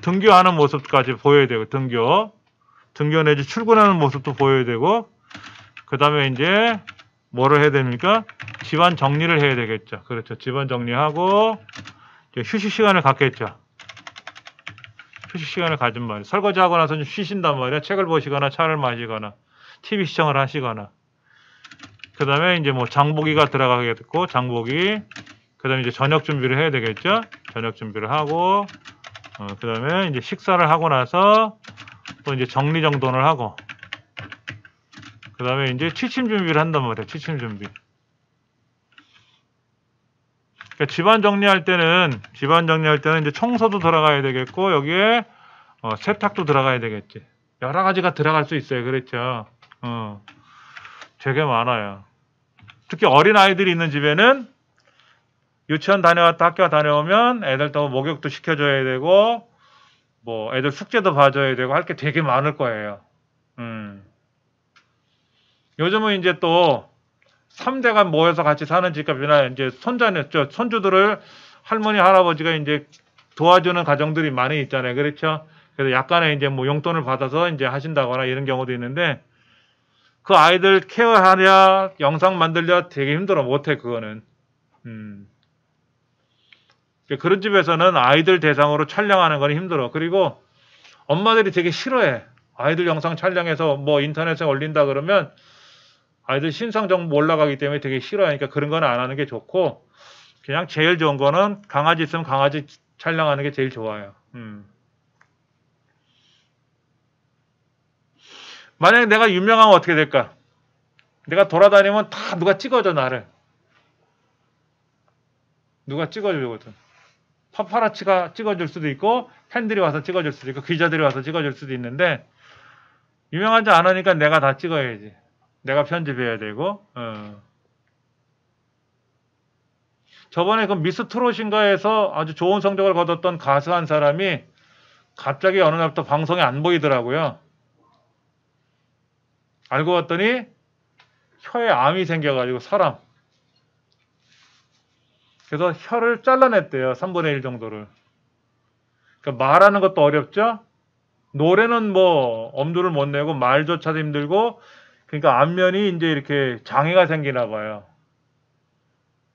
Speaker 1: 등교하는 모습까지 보여야 되고, 등교 내지 출근하는 모습도 보여야 되고, 그 다음에 이제 뭐를 해야 됩니까? 집안 정리를 해야 되겠죠. 그렇죠. 집안 정리하고, 이제 휴식 시간을 갖겠죠. 휴식 시간을 가진 말이에요. 설거지하고 나서 좀 쉬신단 말이야. 책을 보시거나 차를 마시거나 TV 시청을 하시거나. 그 다음에 이제 뭐 장보기가 들어가겠고, 그 다음에 이제 저녁 준비를 해야 되겠죠. 저녁 준비를 하고, 그 다음에 이제 식사를 하고 나서 또 이제 정리정돈을 하고, 그 다음에 이제 취침 준비를 한단 말이에요. 취침 준비. 그러니까 집안 정리할 때는 이제 청소도 들어가야 되겠고, 여기에 세탁도 들어가야 되겠지. 여러 가지가 들어갈 수 있어요. 그렇죠. 되게 많아요. 특히 어린 아이들이 있는 집에는 유치원 다녀왔다 학교 다녀오면 애들 또 목욕도 시켜줘야 되고, 뭐 애들 숙제도 봐줘야 되고 할 게 되게 많을 거예요. 요즘은 이제 또 3대가 모여서 같이 사는 집값이나 이제 손주들을 할머니 할아버지가 이제 도와주는 가정들이 많이 있잖아요. 그렇죠? 그래서 약간의 이제 뭐 용돈을 받아서 이제 하신다거나 이런 경우도 있는데, 그 아이들 케어하랴, 영상 만들랴 되게 힘들어. 못해, 그거는. 그런 집에서는 아이들 대상으로 촬영하는 건 힘들어. 그리고 엄마들이 되게 싫어해. 아이들 영상 촬영해서 뭐 인터넷에 올린다 그러면 아이들 신상 정보 올라가기 때문에 되게 싫어하니까 그런 건 안 하는 게 좋고, 그냥 제일 좋은 거는 강아지 있으면 강아지 촬영하는 게 제일 좋아요. 만약에 내가 유명하면 어떻게 될까? 내가 돌아다니면 다 누가 찍어줘, 나를. 누가 찍어주거든. 파파라치가 찍어줄 수도 있고, 팬들이 와서 찍어줄 수도 있고, 기자들이 와서 찍어줄 수도 있는데, 유명하지 않으니까 내가 다 찍어야지. 내가 편집해야 되고. 저번에 그 미스 트롯인가에서 아주 좋은 성적을 거뒀던 가수 한 사람이 갑자기 어느 날부터 방송에 안 보이더라고요. 알고 봤더니 혀에 암이 생겨가지고 사람. 그래서 혀를 잘라냈대요. 3분의 1 정도를. 그러니까 말하는 것도 어렵죠. 노래는 뭐 엄두를 못 내고 말조차도 힘들고, 그러니까 안면이 이제 이렇게 장애가 생기나 봐요.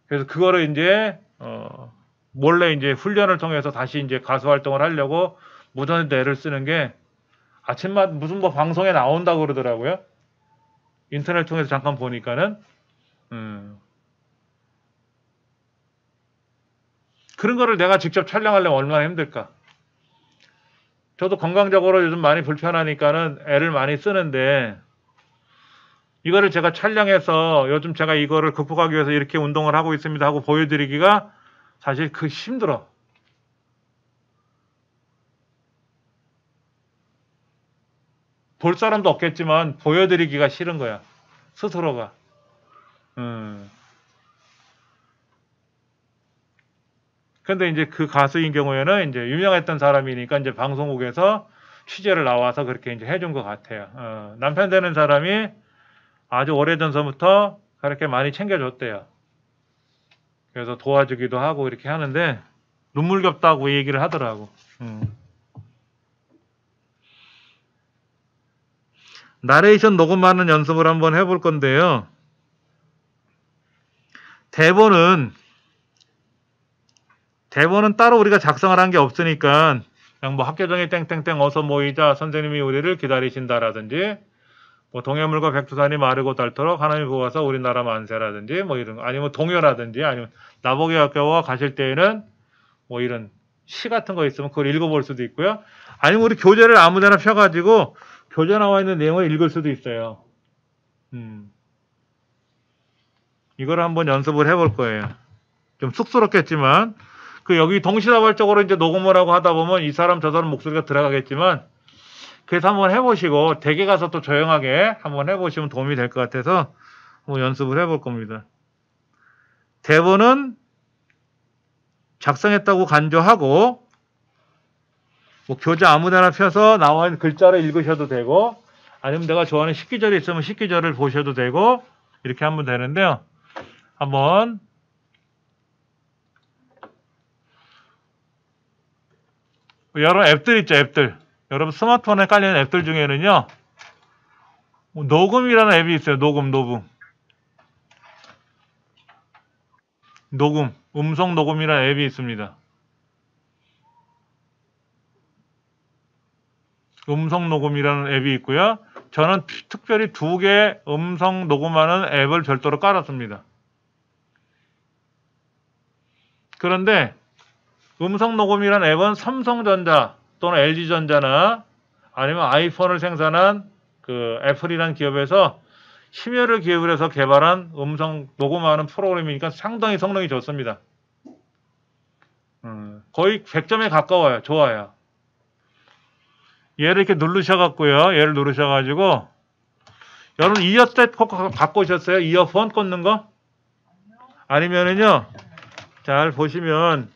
Speaker 1: 그래서 그거를 이제 몰래 이제 훈련을 통해서 다시 이제 가수 활동을 하려고 무던히 애를 쓰는 게, 아침마다 무슨 뭐 방송에 나온다고 그러더라고요. 인터넷 통해서 잠깐 보니까는. 그런 거를 내가 직접 촬영하려면 얼마나 힘들까. 저도 건강적으로 요즘 많이 불편하니까는 애를 많이 쓰는데, 이거를 제가 촬영해서 요즘 제가 이거를 극복하기 위해서 이렇게 운동을 하고 있습니다 하고 보여드리기가 사실 그 힘들어. 볼 사람도 없겠지만 보여드리기가 싫은 거야, 스스로가. 근데 이제 그 가수인 경우에는 이제 유명했던 사람이니까 이제 방송국에서 취재를 나와서 그렇게 이제 해준 것 같아요. 남편 되는 사람이 아주 오래전서부터 그렇게 많이 챙겨줬대요. 그래서 도와주기도 하고 이렇게 하는데 눈물겹다고 얘기를 하더라고. 나레이션 녹음하는 연습을 한번 해볼 건데요. 대본은 따로 우리가 작성을 한 게 없으니까 그냥 뭐 학교정에 땡땡땡 어서 모이자, 선생님이 우리를 기다리신다라든지, 뭐 동해물과 백두산이 마르고 닳도록 하나님이 구하사 우리나라 만세라든지, 뭐 이런 거, 아니면 동요라든지, 아니면 나보게 학교와 가실 때에는 뭐 이런 시 같은 거 있으면 그걸 읽어볼 수도 있고요. 아니면 우리 교재를 아무데나 펴가지고 교재 나와 있는 내용을 읽을 수도 있어요. 이걸 한번 연습을 해볼 거예요. 좀 쑥스럽겠지만, 여기 동시다발적으로 이제 녹음을 하고 하다 보면 이 사람 저 사람 목소리가 들어가겠지만, 그래서 한번 해보시고 댁에 가서 또 조용하게 한번 해보시면 도움이 될 것 같아서 한번 연습을 해볼 겁니다. 대본은 작성했다고 간주하고, 뭐 교재 아무데나 펴서 나와 있는 글자를 읽으셔도 되고, 아니면 내가 좋아하는 식기절이 있으면 식기절을 보셔도 되고, 이렇게 하면 되는데요. 한번 여러 앱들 있죠, 앱들. 여러분 스마트폰에 깔리는 앱들 중에는요, 녹음이라는 앱이 있어요. 녹음, 음성 녹음이라는 앱이 있습니다. 음성 녹음이라는 앱이 있고요. 저는 특별히 2개 음성 녹음하는 앱을 별도로 깔았습니다. 그런데 음성 녹음이라는 앱은 삼성전자 또는 LG전자나 아니면 아이폰을 생산한 그 애플이라는 기업에서 심혈을 기울여서 개발한 음성 녹음하는 프로그램이니까 상당히 성능이 좋습니다. 거의 100점에 가까워요. 좋아요. 얘를 이렇게 누르셔갖고요. 얘를 누르셔가지고, 여러분 이어셋 갖고 오셨어요? 이어폰 꽂는 거? 아니면은요, 잘 보시면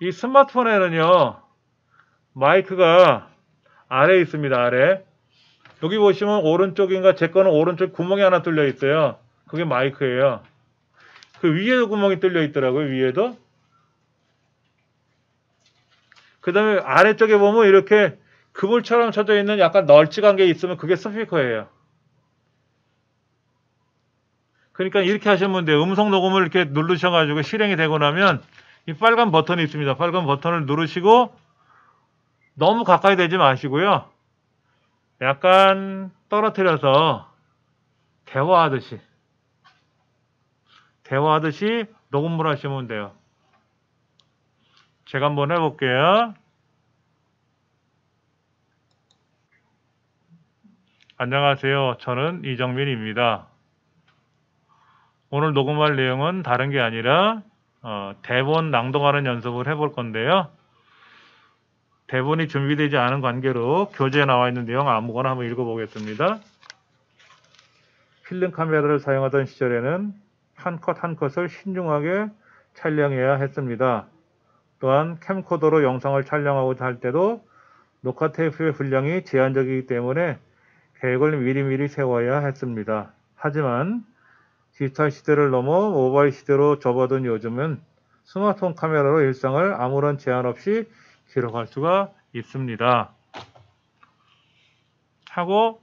Speaker 1: 이 스마트폰에는요, 마이크가 아래에 있습니다. 아래. 여기 보시면 오른쪽인가, 제 거는 오른쪽 구멍이 하나 뚫려 있어요. 그게 마이크예요. 그 위에도 구멍이 뚫려 있더라고요. 위에도. 그 다음에 아래쪽에 보면 이렇게 그물처럼 쳐져 있는 약간 널찍한 게 있으면 그게 스피커예요. 그러니까 이렇게 하시면 돼요. 음성 녹음을 이렇게 누르셔가지고 실행이 되고 나면 이 빨간 버튼이 있습니다. 빨간 버튼을 누르시고 너무 가까이 대지 마시고요. 약간 떨어뜨려서 대화하듯이 녹음을 하시면 돼요. 제가 한번 해볼게요. 안녕하세요. 저는 이정민입니다. 오늘 녹음할 내용은 다른 게 아니라 대본 낭독하는 연습을 해볼 건데요. 대본이 준비되지 않은 관계로 교재에 나와 있는 내용 아무거나 한번 읽어보겠습니다. 필름 카메라를 사용하던 시절에는 한 컷 한 컷을 신중하게 촬영해야 했습니다. 또한 캠코더로 영상을 촬영하고자 할 때도 녹화 테이프의 분량이 제한적이기 때문에 계획을 미리미리 세워야 했습니다. 하지만 디지털 시대를 넘어 모바일 시대로 접어든 요즘은 스마트폰 카메라로 일상을 아무런 제한 없이 기록할 수가 있습니다. 하고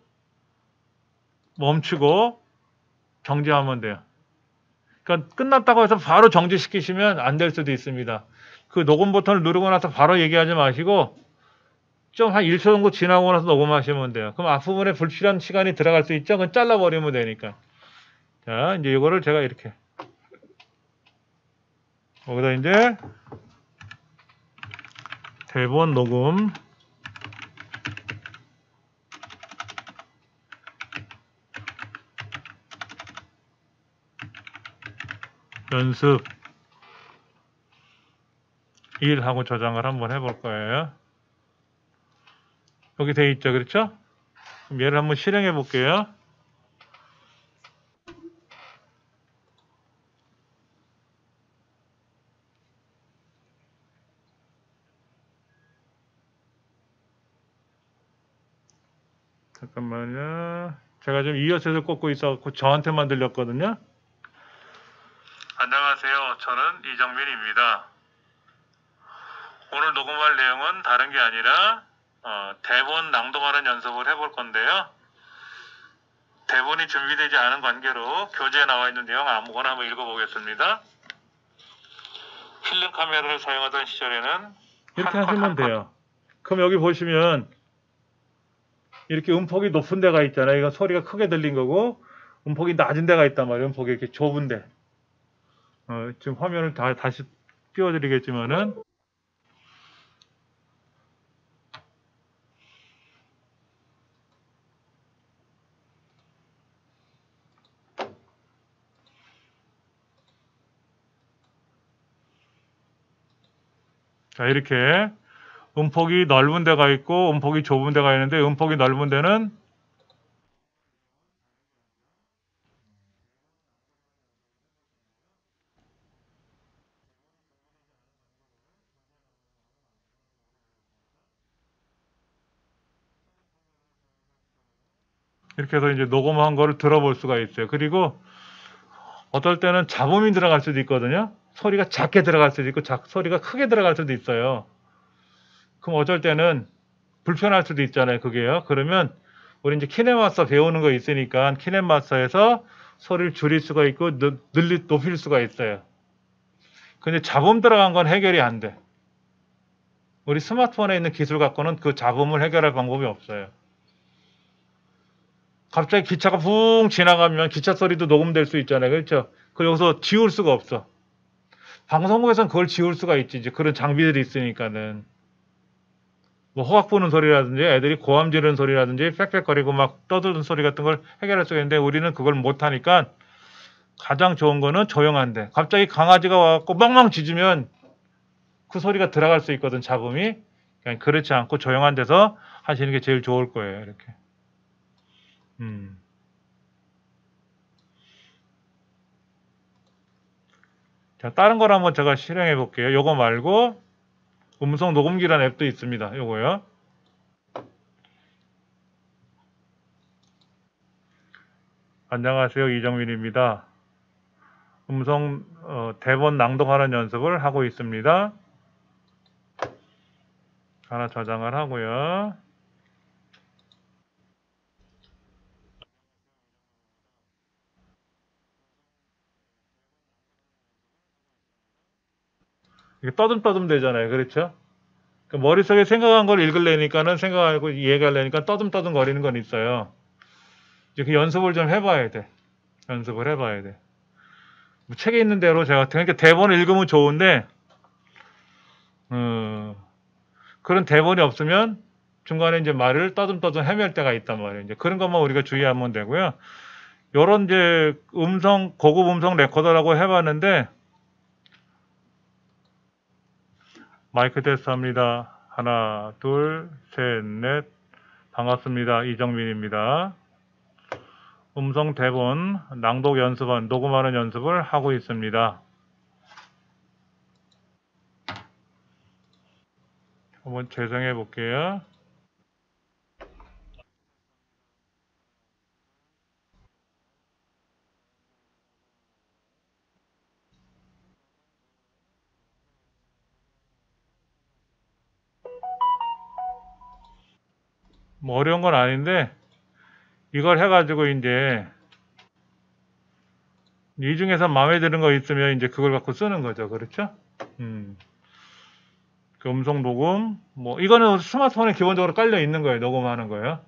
Speaker 1: 멈추고 정지하면 돼요. 그러니까 끝났다고 해서 바로 정지시키시면 안 될 수도 있습니다. 그 녹음 버튼을 누르고 나서 바로 얘기하지 마시고 좀 한 1초 정도 지나고 나서 녹음하시면 돼요. 그럼 앞부분에 불필요한 시간이 들어갈 수 있죠? 그건 잘라버리면 되니까. 자, 이제 이거를 제가 이렇게 여기다 이제 대본 녹음 연습 1 하고 저장을 한번 해볼 거예요. 여기 돼 있죠, 그렇죠? 그럼 얘를 한번 실행해 볼게요. 잠깐만요. 제가 좀 이어서를 꽂고 있어갖고 저한테만 들렸거든요. 안녕하세요. 저는 이정민입니다. 오늘 녹음할 내용은 다른 게 아니라 대본 낭독하는 연습을 해볼 건데요. 대본이 준비되지 않은 관계로 교재에 나와 있는 내용 아무거나 한번 읽어보겠습니다. 필름 카메라를 사용하던 시절에는 이렇게 하시면 돼요. 그럼 여기 보시면 이렇게 음폭이 높은 데가 있잖아요. 이건 소리가 크게 들린 거고 음폭이 낮은 데가 있단 말이에요. 음폭이 이렇게 좁은데 지금 화면을 다시 띄워드리겠지만은 자 이렇게 음폭이 넓은 데가 있고 음폭이 좁은 데가 있는데 음폭이 넓은 데는 이렇게 해서 이제 녹음한 거를 들어볼 수가 있어요. 그리고 어떨 때는 잡음이 들어갈 수도 있거든요. 소리가 작게 들어갈 수도 있고 소리가 크게 들어갈 수도 있어요. 그럼 어쩔 때는 불편할 수도 있잖아요. 그게요. 그러면 우리 이제 키넷마스터 배우는 거 있으니까 키넷마스터에서 소리를 줄일 수가 있고 높일 수가 있어요. 근데 잡음 들어간 건 해결이 안 돼. 우리 스마트폰에 있는 기술 갖고는 그 잡음을 해결할 방법이 없어요. 갑자기 기차가 붕 지나가면 기차 소리도 녹음될 수 있잖아요. 그렇죠? 그걸 여기서 지울 수가 없어. 방송국에서는 그걸 지울 수가 있지. 이제 그런 장비들이 있으니까는. 뭐 호각 부는 소리라든지 애들이 고함 지르는 소리라든지 빽빽거리고 막 떠드는 소리 같은 걸 해결할 수가 있는데 우리는 그걸 못하니까 가장 좋은 거는 조용한데 갑자기 강아지가 와갖고 멍멍 짖으면 그 소리가 들어갈 수 있거든 잡음이. 그러니까 그렇지 않고 조용한 데서 하시는 게 제일 좋을 거예요. 이렇게. 자, 다른 걸 한번 제가 실행해 볼게요. 요거 말고 음성 녹음기라는 앱도 있습니다. 요거요. 안녕하세요. 이정민입니다. 대본 낭독하는 연습을 하고 있습니다. 하나 저장을 하고요. 이게 떠듬떠듬 되잖아요. 그렇죠? 그러니까 머릿속에 생각한 걸 읽으려니까는 생각하고 이해하려니까 떠듬떠듬 거리는 건 있어요. 이제 그 연습을 좀 해봐야 돼. 연습을 해봐야 돼. 뭐 책에 있는 대로 제가 그러니까 대본을 읽으면 좋은데 그런 대본이 없으면 중간에 이제 말을 떠듬떠듬 헤맬 때가 있단 말이에요. 이제 그런 것만 우리가 주의하면 되고요. 요런 이제 고급 음성 레코더라고 해봤는데 마이크 테스트 합니다. 하나, 둘, 셋, 넷. 반갑습니다. 이정민입니다. 음성 대본 낭독 연습은 녹음하는 연습을 하고 있습니다. 한번 재생해 볼게요. 뭐 어려운 건 아닌데 이걸 해가지고 이제 이 중에서 마음에 드는 거 있으면 이제 그걸 갖고 쓰는 거죠. 그렇죠? 그 음성 녹음 뭐 이거는 스마트폰에 기본적으로 깔려 있는 거예요. 녹음하는 거예요.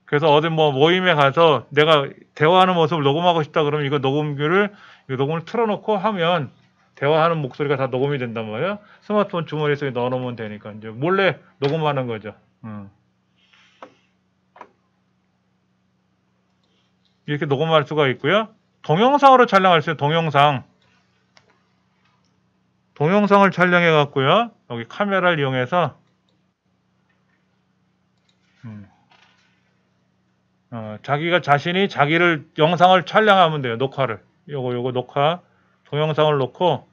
Speaker 1: 그래서 어디 뭐 모임에 가서 내가 대화하는 모습을 녹음하고 싶다 그러면 이거 녹음을 틀어놓고 하면 대화하는 목소리가 다 녹음이 된단 말이에요. 스마트폰 주머니 속에 넣어놓으면 되니까 이제 몰래 녹음하는 거죠. 이렇게 녹음할 수가 있고요. 동영상으로 촬영할 수 있어요. 동영상을 촬영해 갖고요. 여기 카메라를 이용해서 자기가 자신이 자기를 영상을 촬영하면 돼요. 녹화를. 요거 녹화 동영상을 놓고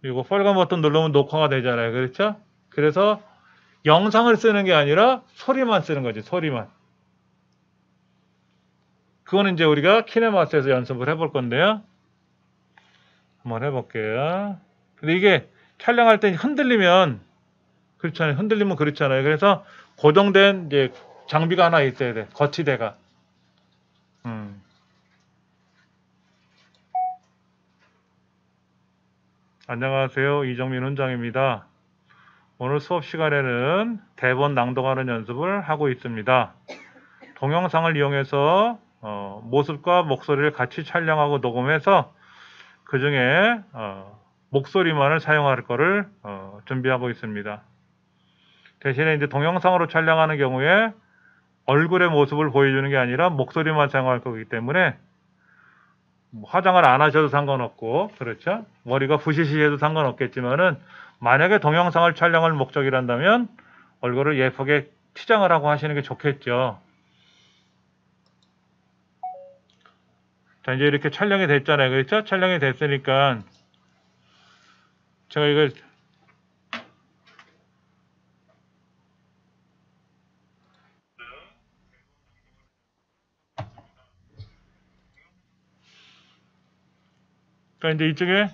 Speaker 1: 이거 빨간 버튼 누르면 녹화가 되잖아요. 그렇죠? 그래서 영상을 쓰는 게 아니라 소리만 쓰는 거지. 소리만. 그거는 이제 우리가 키네마스에서 연습을 해볼 건데요. 한번 해볼게요. 근데 이게 촬영할 때 흔들리면 그렇잖아요. 흔들리면 그렇잖아요. 그래서 고정된 이제 장비가 하나 있어야 돼. 거치대가. 안녕하세요. 이정민 훈장입니다. 오늘 수업 시간에는 대본 낭독하는 연습을 하고 있습니다. 동영상을 이용해서 모습과 목소리를 같이 촬영하고 녹음해서 그 중에 목소리만을 사용할 거를 준비하고 있습니다. 대신에 이제 동영상으로 촬영하는 경우에 얼굴의 모습을 보여주는 게 아니라 목소리만 사용할 거기 때문에 뭐 화장을 안 하셔도 상관없고 그렇죠? 머리가 부시시해도 상관없겠지만은 만약에 동영상을 촬영할 목적이란다면 얼굴을 예쁘게 치장을 하고 하시는 게 좋겠죠. 자, 이제 이렇게 촬영이 됐잖아요. 그렇죠? 촬영이 됐으니까 제가 이걸 그러니까 이제 이쪽에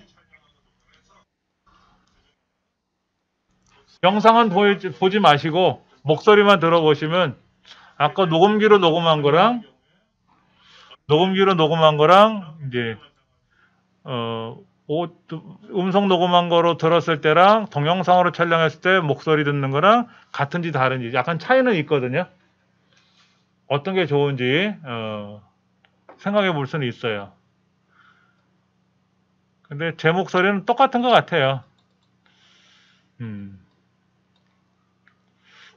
Speaker 1: 영상은 보지 마시고 목소리만 들어보시면 아까 녹음기로 녹음한 거랑 이제 음성 녹음한 거로 들었을 때랑 동영상으로 촬영했을 때 목소리 듣는 거랑 같은지 다른지 약간 차이는 있거든요. 어떤 게 좋은지 생각해 볼 수는 있어요. 근데 제 목소리는 똑같은 것 같아요.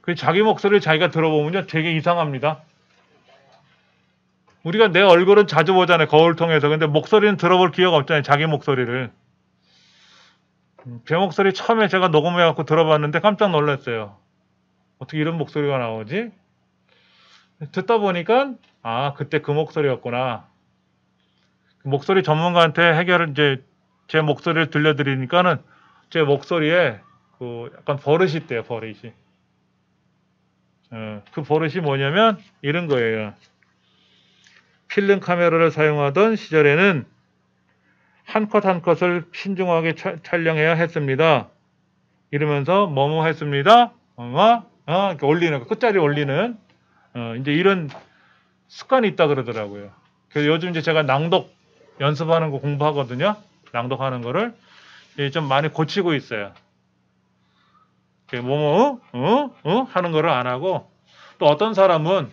Speaker 1: 그 자기 목소리를 자기가 들어보면요 되게 이상합니다. 우리가 내 얼굴은 자주 보잖아요. 거울 통해서. 근데 목소리는 들어볼 기회가 없잖아요. 자기 목소리를. 제 목소리 처음에 제가 녹음해갖고 들어봤는데 깜짝 놀랐어요. 어떻게 이런 목소리가 나오지? 듣다 보니까 아 그때 그 목소리였구나. 목소리 전문가한테 이제 제 목소리를 들려드리니까는 제 목소리에 그 약간 버릇이 있대요. 버릇이. 그 버릇이 뭐냐면 이런 거예요. 필름 카메라를 사용하던 시절에는 한 컷 한 컷을 신중하게 촬영해야 했습니다. 이러면서 뭐뭐 했습니다. 이렇게 올리는 거, 끝자리 올리는 이제 이런 습관이 있다 그러더라고요. 그래서 요즘 이제 제가 낭독 연습하는 거 공부하거든요. 낭독하는 거를 좀 많이 고치고 있어요. 하는 거를 안 하고, 또 어떤 사람은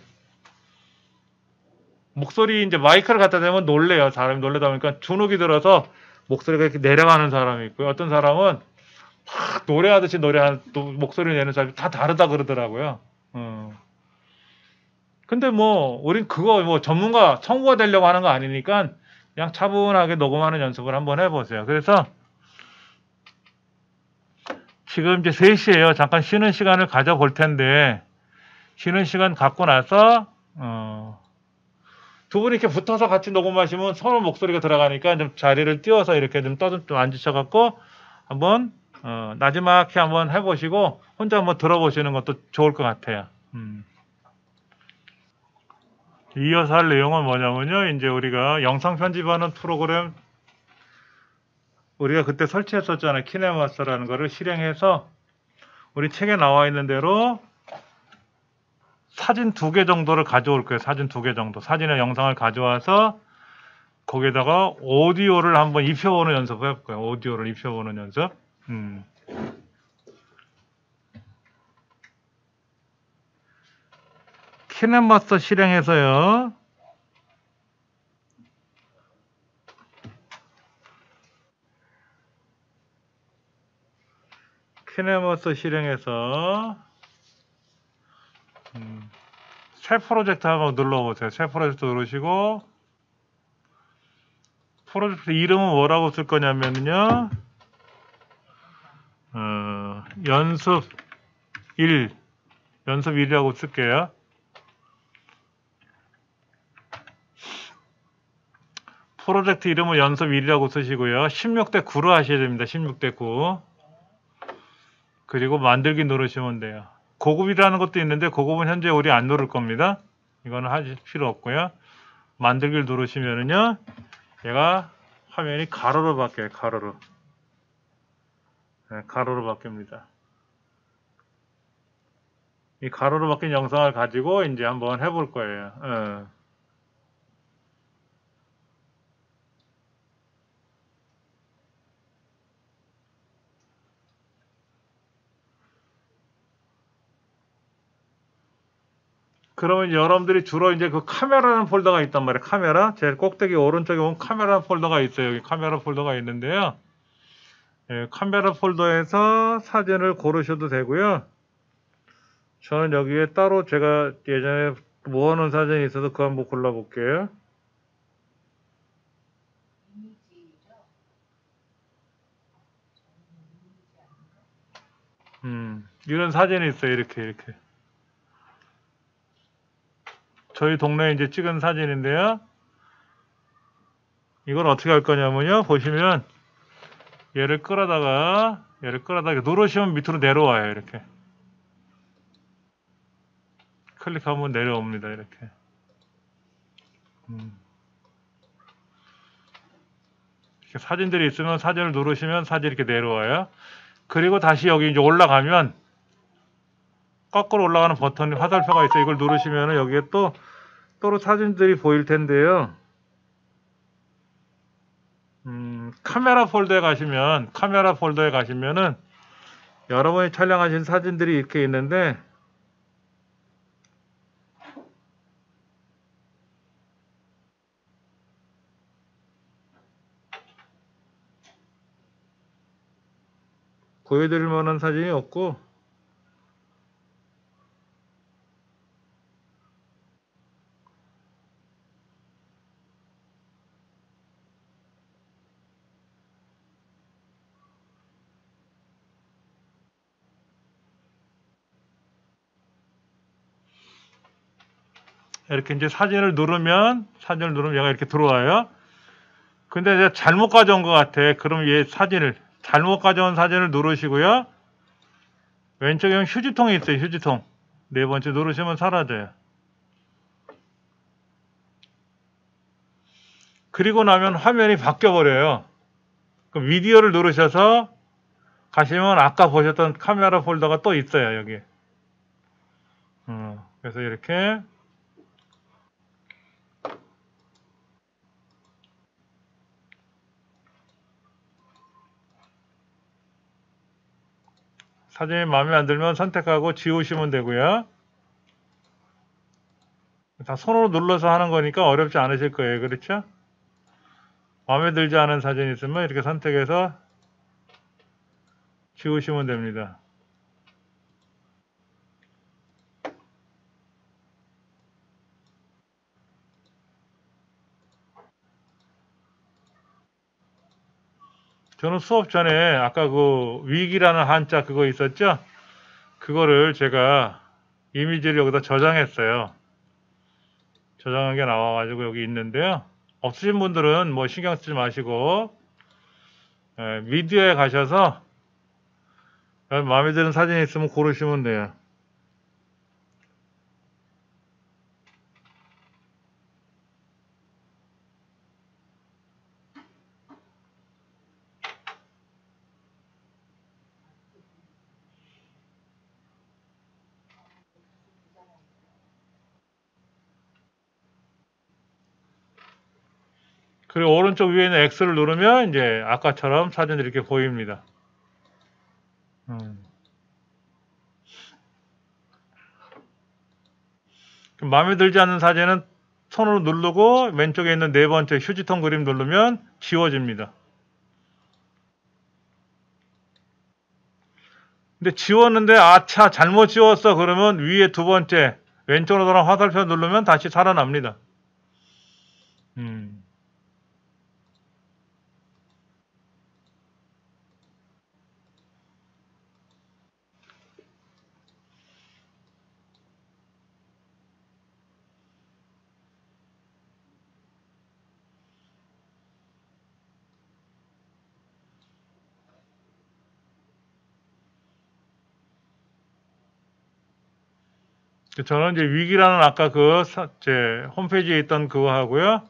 Speaker 1: 목소리 이제 마이크를 갖다 대면 놀래요. 사람이 놀래다 보니까 주눅이 들어서 목소리가 이렇게 내려가는 사람이 있고요. 어떤 사람은 막 노래하듯이 또 목소리 내는 사람이 다 다르다 그러더라고요. 근데 뭐 우린 그거 뭐 전문가 청구가 되려고 하는 거 아니니까 그냥 차분하게 녹음하는 연습을 한번 해보세요. 그래서 지금 이제 3시예요. 잠깐 쉬는 시간을 가져볼 텐데, 쉬는 시간 갖고 나서 두 분이 이렇게 붙어서 같이 녹음하시면 서로 목소리가 들어가니까 좀 자리를 띄워서 이렇게 좀 앉으셔갖고 한번 나지막히 한번 해보시고 혼자 한번 들어보시는 것도 좋을 것 같아요. 이어서 할 내용은 뭐냐면요, 이제 우리가 영상 편집하는 프로그램 우리가 그때 설치했었잖아요. 키네마스터라는 거를 실행해서 우리 책에 나와 있는 대로 사진 2개 정도를 가져올 거예요. 사진 2개 정도. 사진의 영상을 가져와서 거기에다가 오디오를 한번 입혀보는 연습을 해볼 거예요. 오디오를 입혀보는 연습. 키네마스터 실행해서요. 키네마스터 실행해서 새 프로젝트 한번 눌러보세요. 새 프로젝트 누르시고 프로젝트 이름은 뭐라고 쓸 거냐면요, 연습 1이라고 쓸게요. 프로젝트 이름은 연습 1이라고 쓰시고요. 16대 9로 하셔야 됩니다. 16대 9. 그리고 만들기 누르시면 돼요. 고급이라는 것도 있는데 고급은 현재 우리 안 누를 겁니다. 이거는 하실 필요 없고요. 만들기를 누르시면은요, 얘가 화면이 가로로 바뀌어요. 가로로. 네, 가로로 바뀝니다. 이 가로로 바뀐 영상을 가지고 이제 한번 해볼 거예요. 그러면 여러분들이 주로 이제 그 카메라라는 폴더가 있단 말이에요. 카메라. 제일 꼭대기 오른쪽에 보면 카메라 폴더가 있어요. 여기 카메라 폴더가 있는데요. 예, 카메라 폴더에서 사진을 고르셔도 되고요. 저는 여기에 따로 제가 예전에 모아놓은 사진이 있어서 그거 한번 골라볼게요. 이런 사진이 있어요. 이렇게. 저희 동네에 이제 찍은 사진인데요. 이걸 어떻게 할 거냐면요. 보시면 얘를 끌어다가 누르시면 밑으로 내려와요. 이렇게. 클릭하면 내려옵니다. 이렇게. 이렇게 사진들이 있으면 사진을 누르시면 사진이 이렇게 내려와요. 그리고 다시 여기 이제 올라가면 거꾸로 올라가는 버튼이 화살표가 있어요. 이걸 누르시면 여기에 또 사진들이 보일 텐데요. 카메라 폴더에 가시면은 여러분이 촬영하신 사진들이 이렇게 있는데, 보여드릴 만한 사진이 없고, 이렇게 이제 사진을 누르면 얘가 이렇게 들어와요. 근데 내가 잘못 가져온 것 같아. 그럼 잘못 가져온 사진을 누르시고요. 왼쪽에 휴지통이 있어요. 휴지통. 4번째 누르시면 사라져요. 그리고 나면 화면이 바뀌어 버려요. 그럼 미디어를 누르셔서 가시면 아까 보셨던 카메라 폴더가 또 있어요, 여기. 그래서 이렇게 사진이 마음에 안 들면 선택하고 지우시면 되고요. 다 손으로 눌러서 하는 거니까 어렵지 않으실 거예요. 그렇죠? 마음에 들지 않은 사진이 있으면 이렇게 선택해서 지우시면 됩니다. 저는 수업 전에 아까 그 위기라는 한자 그거 있었죠? 그거를 제가 이미지를 여기다 저장했어요. 저장한 게 나와가지고 여기 있는데요. 없으신 분들은 뭐 신경 쓰지 마시고 미디어에 가셔서 마음에 드는 사진이 있으면 고르시면 돼요. 그리고 오른쪽 위에 있는 X를 누르면 이제 아까처럼 사진들이 이렇게 보입니다. 마음에 들지 않는 사진은 손으로 누르고 왼쪽에 있는 네 번째 휴지통 그림 누르면 지워집니다. 근데 지웠는데 아차 잘못 지웠어 그러면 위에 두 번째 왼쪽으로 돌아 화살표 누르면 다시 살아납니다. 저는 이제 위기라는 아까 제 홈페이지에 있던 그거 하고요.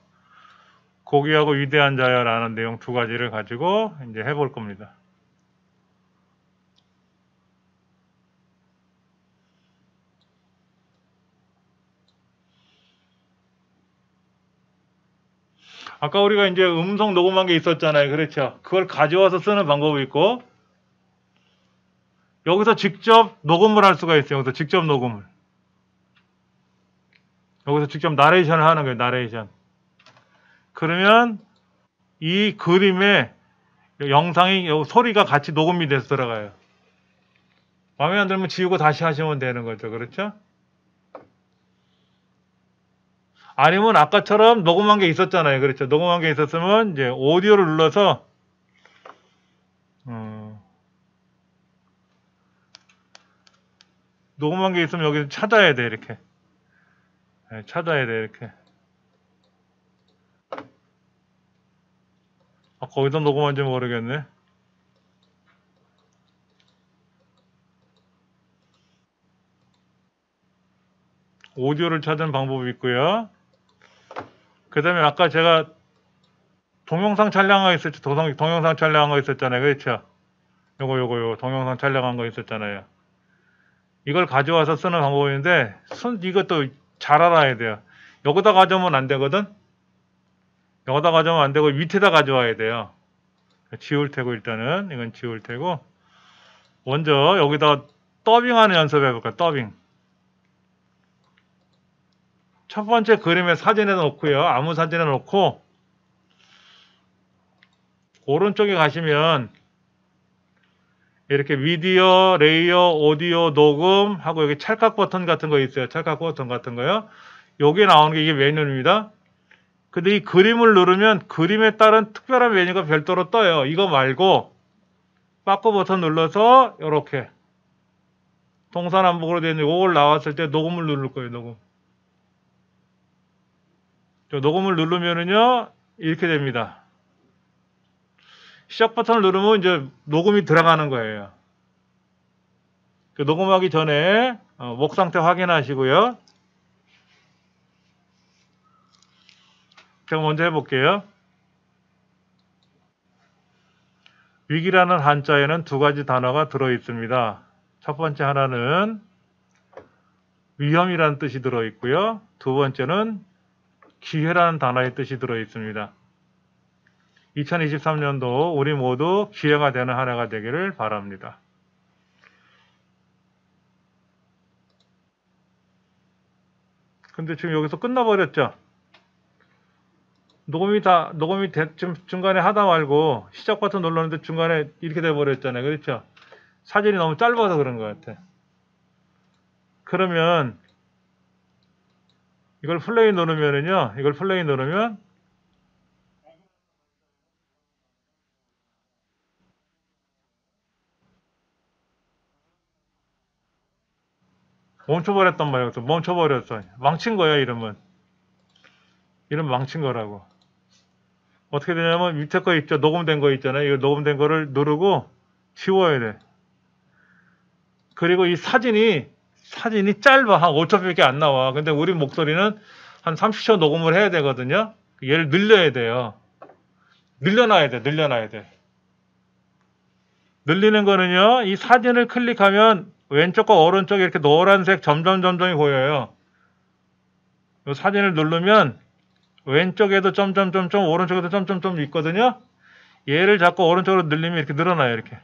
Speaker 1: 고귀하고 위대한 자야라는 내용 두 가지를 가지고 이제 해볼 겁니다. 아까 우리가 이제 음성 녹음한 게 있었잖아요. 그렇죠? 그걸 가져와서 쓰는 방법이 있고 여기서 직접 녹음을 할 수가 있어요. 여기서 직접 녹음을. 여기서 직접 나레이션을 하는 거예요. 나레이션. 그러면 이 그림에 영상이 소리가 같이 녹음이 돼서 들어가요. 마음에 안 들면 지우고 다시 하시면 되는 거죠. 그렇죠? 아니면 아까처럼 녹음한 게 있었잖아요. 그렇죠? 녹음한 게 있었으면 이제 오디오를 눌러서 녹음한 게 있으면 여기 찾아야 돼. 이렇게. 네, 찾아야 돼. 이렇게. 거기서 녹음한지 모르겠네. 오디오를 찾는 방법이 있고요. 그 다음에 아까 제가 동영상 촬영한 거 있었죠. 동영상 촬영한 거 있었잖아요. 그렇죠? 요거 동영상 촬영한 거 있었잖아요. 이걸 가져와서 쓰는 방법인데 이것도 잘 알아야 돼요. 여기다 가져오면 안 되거든. 여기다 가져오면 안 되고 밑에다 가져와야 돼요. 지울 테고 일단은 이건 지울 테고 먼저 여기다 더빙하는 연습 해볼까요? 더빙. 첫 번째 그림에 사진에 놓고요. 아무 사진에 놓고 오른쪽에 가시면 이렇게 미디어, 레이어, 오디오, 녹음 하고 여기 찰칵 버튼 같은 거 있어요. 찰칵 버튼 같은 거요. 여기에 나오는 게 이게 메뉴입니다. 근데 이 그림을 누르면 그림에 따른 특별한 메뉴가 별도로 떠요. 이거 말고 바꿔 버튼 눌러서 이렇게 동사남북으로 되는 이걸 나왔을 때 녹음을 누를 거예요. 녹음. 녹음을 누르면은요 이렇게 됩니다. 시작 버튼을 누르면 이제 녹음이 들어가는 거예요. 녹음하기 전에 목 상태 확인하시고요. 제가 먼저 해볼게요. 위기라는 한자에는 두 가지 단어가 들어있습니다. 첫 번째 하나는 위험이라는 뜻이 들어있고요. 두 번째는 기회라는 단어의 뜻이 들어있습니다. 2023년도 우리 모두 기회가 되는 한 해가 되기를 바랍니다. 근데 지금 여기서 끝나버렸죠? 녹음이 중간에 하다 말고 시작 버튼 눌렀는데 중간에 이렇게 돼버렸잖아요. 그렇죠? 사진이 너무 짧아서 그런 것 같아. 그러면 이걸 플레이 누르면은요, 이걸 플레이 누르면 멈춰버렸단 말이야. 멈춰버렸어. 망친 거야, 이름은. 이름 망친 거라고. 어떻게 되냐면 밑에 거 있죠. 녹음된 거 있잖아요. 이거 녹음된 거를 누르고 지워야 돼. 그리고 이 사진이 짧아. 한 5초밖에 안 나와. 근데 우리 목소리는 한 30초 녹음을 해야 되거든요. 얘를 늘려야 돼요. 늘려놔야 돼. 늘리는 거는요. 이 사진을 클릭하면 왼쪽과 오른쪽에 이렇게 노란색 점점점점이 보여요. 이 사진을 누르면 왼쪽에도 점점점점, 오른쪽에도 점점점 있거든요. 얘를 자꾸 오른쪽으로 늘리면 이렇게 늘어나요. 이렇게.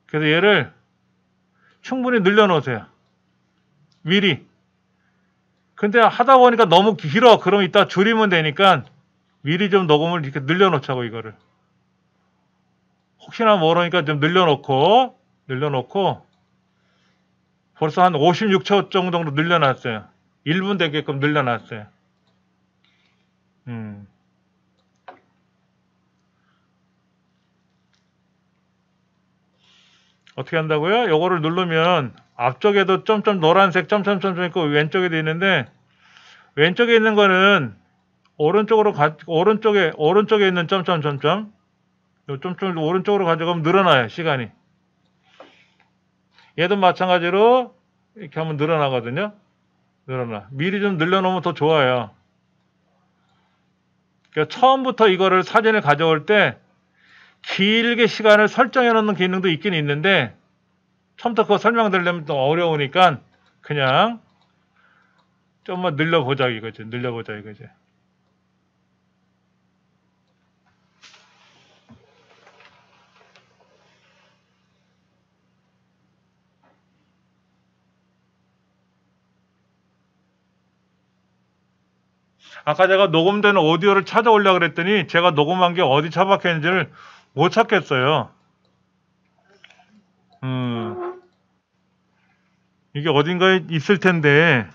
Speaker 1: 그래서 얘를 충분히 늘려놓으세요. 미리. 근데 하다 보니까 너무 길어. 그럼 이따 줄이면 되니까 미리 좀 녹음을 이렇게 늘려놓자고, 이거를. 혹시나 모르니까 좀 늘려놓고 벌써 한 56초 정도 늘려놨어요. 1분 되게끔 늘려놨어요. 어떻게 한다고요? 요거를 누르면 앞쪽에도 점점 노란색 점점점 있고 왼쪽에도 있는데 왼쪽에 있는 거는 오른쪽에 있는 점점점점 요 점점 오른쪽으로 가져가면 늘어나요. 시간이. 얘도 마찬가지로 이렇게 하면 늘어나거든요. 미리 좀 늘려놓으면 더 좋아요. 그러니까 처음부터 이거를 사진을 가져올 때 길게 시간을 설정해 놓는 기능도 있긴 있는데 처음부터 그거 설명드리려면 또 어려우니까 그냥 좀만 늘려보자 이거지. 아까 제가 녹음된 오디오를 찾아오려고 그랬더니 제가 녹음한 게 어디 처박혀 있는지를 못 찾겠어요. 이게 어딘가에 있을 텐데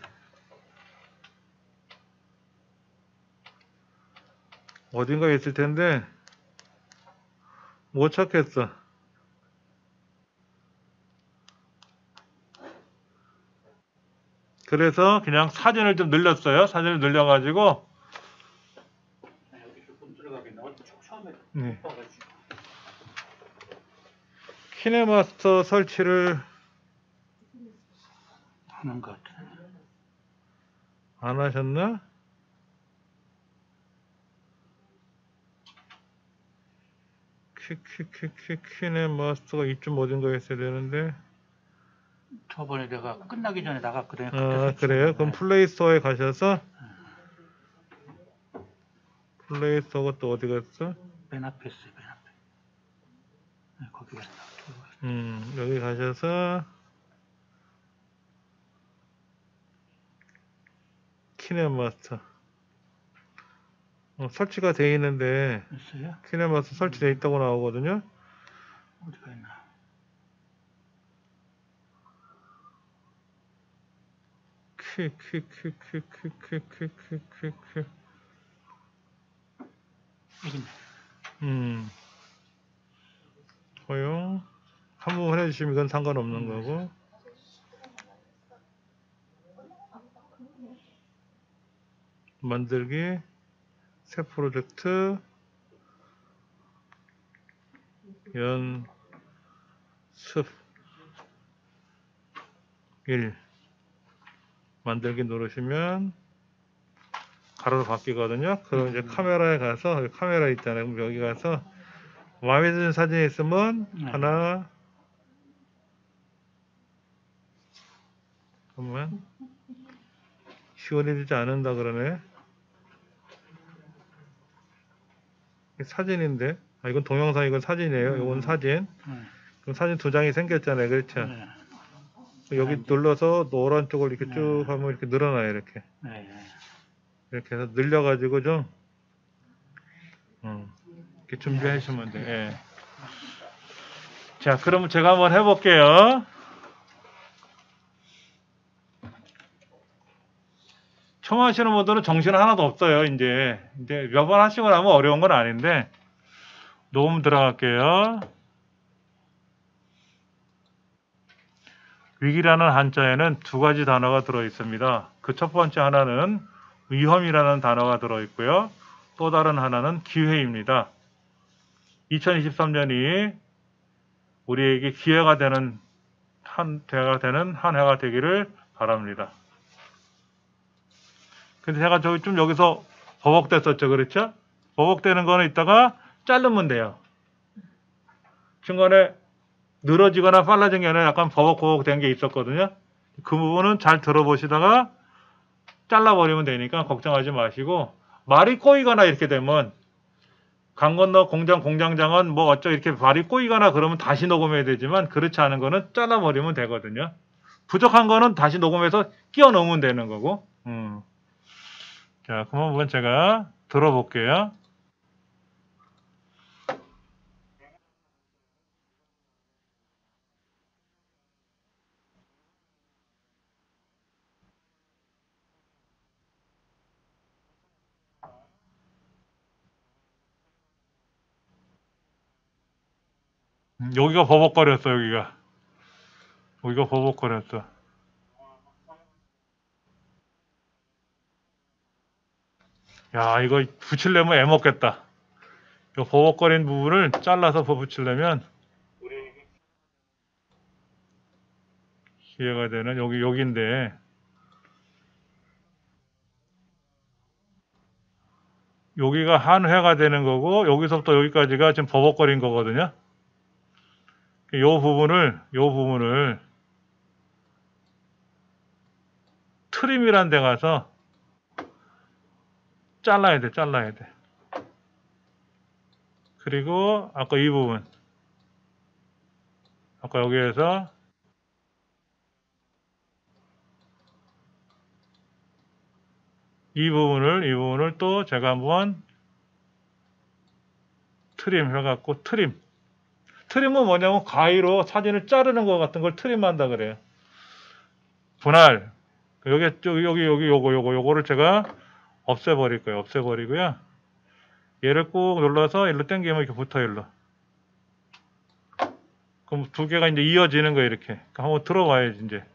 Speaker 1: 못 찾겠어. 그래서 그냥 사진을 좀 늘렸어요. 사진을 늘려가지고 키네마스터 설치를
Speaker 2: 하는 것 같아.
Speaker 1: 안 하셨나? 키네마스터가 이쯤 어딘가에 있어야 되는데.
Speaker 2: 저번에 내가 끝나기 전에 나갔거든요.
Speaker 1: 아, 그래요? 그럼 플레이스토어에 가셔서 플레이스토어가 또 어디 갔어?
Speaker 2: 맨 앞에 있어요. 맨 앞에. 네, 거기 갔다.
Speaker 1: 여기 가셔서 키네마스터 설치가 돼 있는데
Speaker 2: 있어요?
Speaker 1: 키네마스터 설치돼 있다고 나오거든요.
Speaker 2: 어디가 있나? 여기 있네.
Speaker 1: 허용 한 번만 해주시면 이건 상관없는 거고. 만들기 새 프로젝트 연습 1 만들기 누르시면 가로로 바뀌거든요. 그럼 이제 카메라에 가서 카메라 있잖아요. 그럼 여기 가서 마음에 드는 사진이 있으면
Speaker 2: 네.
Speaker 1: 하나, 잠깐만, 지원해주지 않는다 그러네. 이게 사진인데, 아 이건 동영상, 이건 사진이에요. 이건 사진.
Speaker 2: 네.
Speaker 1: 그럼 사진 두 장이 생겼잖아요, 그렇죠?
Speaker 2: 네.
Speaker 1: 여기
Speaker 2: 이제-
Speaker 1: 눌러서 노란 쪽을 이렇게
Speaker 2: 네.
Speaker 1: 쭉 하면 이렇게 늘어나요, 이렇게.
Speaker 2: 네.
Speaker 1: 이렇게 해서 늘려가지고 좀, 이렇게 준비해 주시면 돼요. 예. 자, 그러면 제가 한번 해볼게요. 처음 하시는 분들은 정신 하나도 없어요, 이제 몇 번 하시고 나면 어려운 건 아닌데, 녹음 들어갈게요. 위기라는 한자에는 두 가지 단어가 들어 있습니다. 그 첫 번째 하나는 위험이라는 단어가 들어 있고요. 또 다른 하나는 기회입니다. 2023년이 우리에게 기회가 되는 한 해가 되기를 바랍니다. 근데 제가 저기 좀 여기서 버벅댔었죠, 그렇죠? 버벅대는 거는 이따가 자르면 돼요. 중간에 늘어지거나 빨라진 게 아니라 약간 버벅버벅 된 게 있었거든요. 그 부분은 잘 들어보시다가 잘라버리면 되니까 걱정하지 마시고, 말이 꼬이거나 이렇게 되면 강 건너 공장장은 뭐 어쩌 이렇게 말이 꼬이거나 그러면 다시 녹음해야 되지만, 그렇지 않은 거는 잘라버리면 되거든요. 부족한 거는 다시 녹음해서 끼워 넣으면 되는 거고. 자, 그럼 한번 제가 들어볼게요. 여기가 버벅거렸어, 여기가 버벅거렸어. 야, 이거 붙이려면 애먹겠다. 이 버벅거린 부분을 잘라서 붙이려면 기회가 되는 여기인데, 여기가 한 회가 되는 거고, 여기서부터 여기까지가 지금 버벅거린 거거든요. 요 부분을 트림이란 데 가서 잘라야 돼. 그리고 아까 이 부분, 아까 여기에서 이 부분을 또 제가 한번 트림 해갖고, 트림은 뭐냐면 가위로 사진을 자르는 것 같은 걸 트림한다 그래요. 분할. 요거를 제가 없애버릴 거예요. 없애버리고요. 얘를 꾹 눌러서 일로 당기면 이렇게 붙어요, 일로. 그럼 두 개가 이제 이어지는 거예요, 이렇게. 한번 들어봐야지, 이제.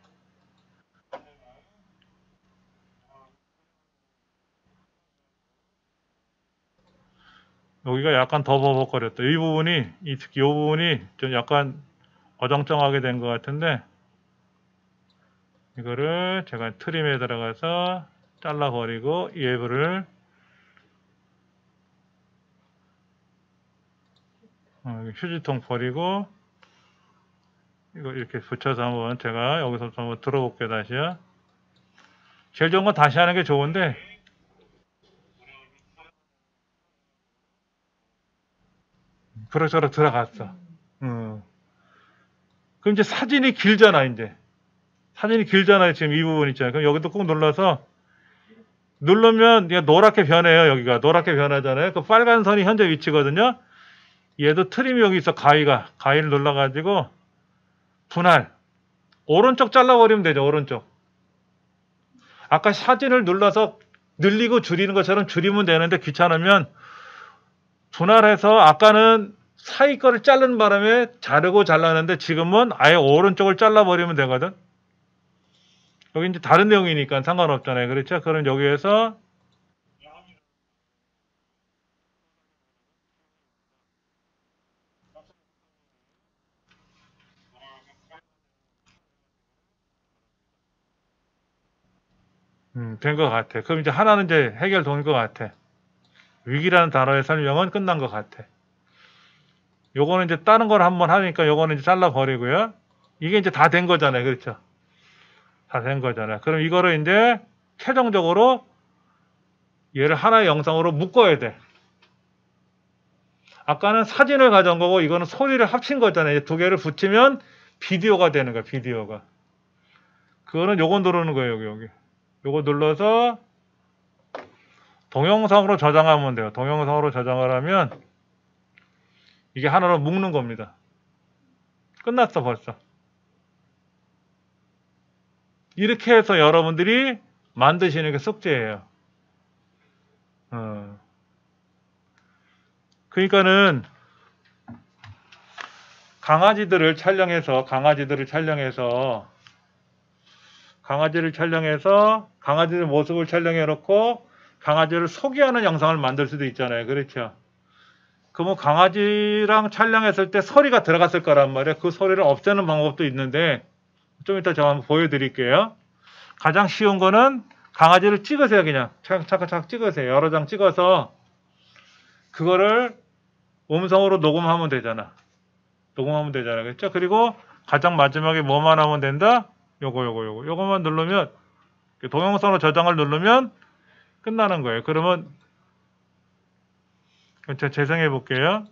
Speaker 1: 여기가 약간 더 버벅거렸다. 특히 이 부분이 좀 약간 어정쩡하게 된 것 같은데, 이거를 제가 트림에 들어가서 잘라버리고, 얘를 휴지통 버리고, 이거 이렇게 붙여서 한번 제가 여기서부터 한번 들어볼게요, 다시요. 제일 좋은 건 다시 하는 게 좋은데, 그럭저럭 들어갔어. 그럼 이제 사진이 길잖아, 이제. 사진이 길잖아요, 지금 이 부분 있잖아요. 그럼 여기도 꾹 누르면 얘가 노랗게 변해요, 여기가. 노랗게 변하잖아요. 그 빨간 선이 현재 위치거든요. 얘도 트림이 여기 있어, 가위를 눌러가지고, 분할. 오른쪽 잘라버리면 되죠, 오른쪽. 아까 사진을 눌러서 늘리고 줄이는 것처럼 줄이면 되는데 귀찮으면 분할해서 아까는 사이 거를 자르는 바람에 자르고 잘라는데 지금은 아예 오른쪽을 잘라버리면 되거든. 여기 이제 다른 내용이니까 상관없잖아요. 그렇죠? 그럼 여기에서 된 것 같아. 그럼 이제 하나는 이제 해결된 것 같아. 위기라는 단어의 설명은 끝난 것 같아. 요거는 이제 다른 걸 한번 하니까 요거는 이제 잘라 버리고요. 이게 이제 다 된 거잖아요. 그렇죠? 다 된 거잖아요. 그럼 이거를 이제 최종적으로 얘를 하나의 영상으로 묶어야 돼. 아까는 사진을 가져온 거고 이거는 소리를 합친 거잖아요. 두 개를 붙이면 비디오가 되는 거야. 비디오가. 그거는 요거 누르는 거예요. 여기. 요거 눌러서 동영상으로 저장하면 돼요. 동영상으로 저장을 하면 이게 하나로 묶는 겁니다. 끝났어 벌써. 이렇게 해서 여러분들이 만드시는 게 숙제예요. 그러니까는 강아지를 촬영해서 강아지들 모습을 촬영해 놓고 강아지를 소개하는 영상을 만들 수도 있잖아요. 그렇죠? 그러면 강아지랑 촬영했을 때 소리가 들어갔을 거란 말이에요. 그 소리를 없애는 방법도 있는데 좀 이따 제가 한번 보여드릴게요. 가장 쉬운 거는 강아지를 찍으세요. 그냥 착착착 찍으세요. 여러 장 찍어서 그거를 음성으로 녹음하면 되잖아. 그렇죠? 그리고 가장 마지막에 뭐만 하면 된다? 요거만 누르면 동영상으로 저장을 누르면 끝나는 거예요. 그러면 제가 재생해 볼게요.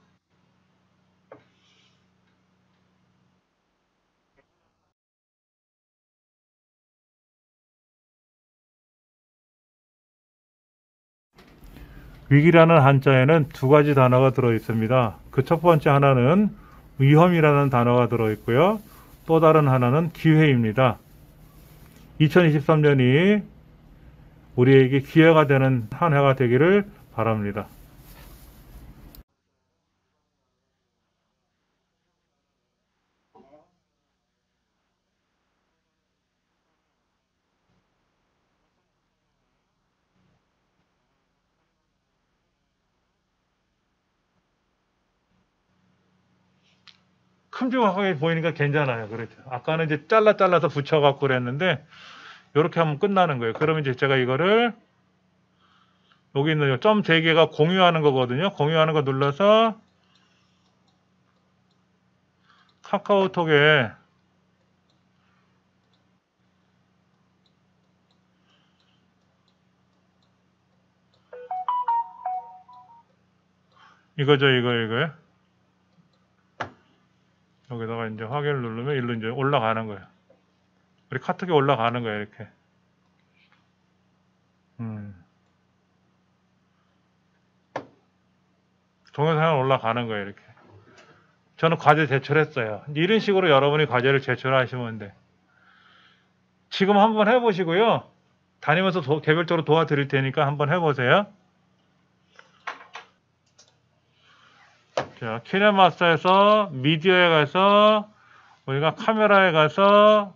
Speaker 1: 위기라는 한자에는 두 가지 단어가 들어 있습니다. 그 첫 번째 하나는 위험이라는 단어가 들어 있고요. 또 다른 하나는 기회입니다. 2023년이 우리에게 기회가 되는 한 해가 되기를 바랍니다. 큼지막하게 보이니까 괜찮아요. 그렇죠. 아까는 이제 잘라서 붙여갖고 그랬는데 이렇게 하면 끝나는 거예요. 그러면 이제 제가 이거를 여기 있는 점 3개가 공유하는 거거든요. 공유하는 거 눌러서 카카오톡에 이거요. 여기다가 이제 확인을 누르면 일로 이제 올라가는 거예요. 우리 카톡에 올라가는 거예요. 이렇게. 동영상에 올라가는 거예요. 이렇게. 저는 과제 제출했어요. 이런 식으로 여러분이 과제를 제출하시면 돼. 지금 한번 해보시고요. 다니면서 개별적으로 도와드릴 테니까 한번 해보세요. 자, 키네마스터에서 미디어에 가서 우리가 카메라에 가서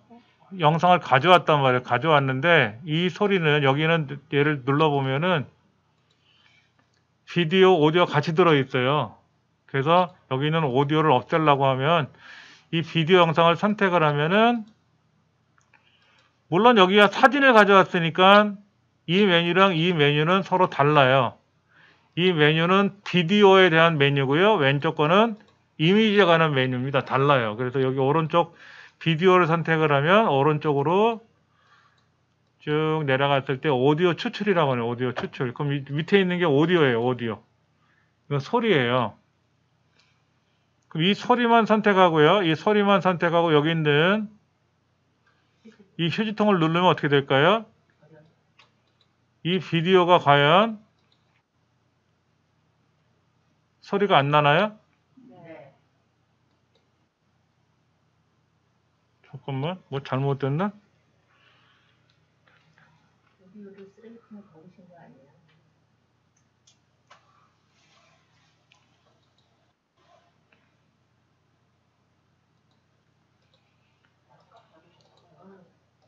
Speaker 1: 영상을 가져왔단 말이에요. 가져왔는데 이 소리는 여기는 얘를 눌러보면은 비디오, 오디오 같이 들어있어요. 그래서 여기 있는 오디오를 없애려고 하면 이 비디오 영상을 선택을 하면은 물론 여기가 사진을 가져왔으니까 이 메뉴랑 이 메뉴는 서로 달라요. 이 메뉴는 비디오에 대한 메뉴고요. 왼쪽 거는 이미지에 관한 메뉴입니다. 달라요. 그래서 여기 오른쪽 비디오를 선택을 하면 오른쪽으로 쭉 내려갔을 때 오디오 추출이라고 하네요. 오디오 추출. 그럼 밑에 있는 게 오디오예요. 오디오. 이건 소리예요. 그럼 이 소리만 선택하고요. 이 소리만 선택하고 여기 있는 이 휴지통을 누르면 어떻게 될까요? 이 비디오가 과연 소리가 안 나나요?
Speaker 3: 네.
Speaker 1: 잠깐만, 뭐 잘못됐나?
Speaker 3: 오디오를 쓰레기통에 버리신 거 아니에요?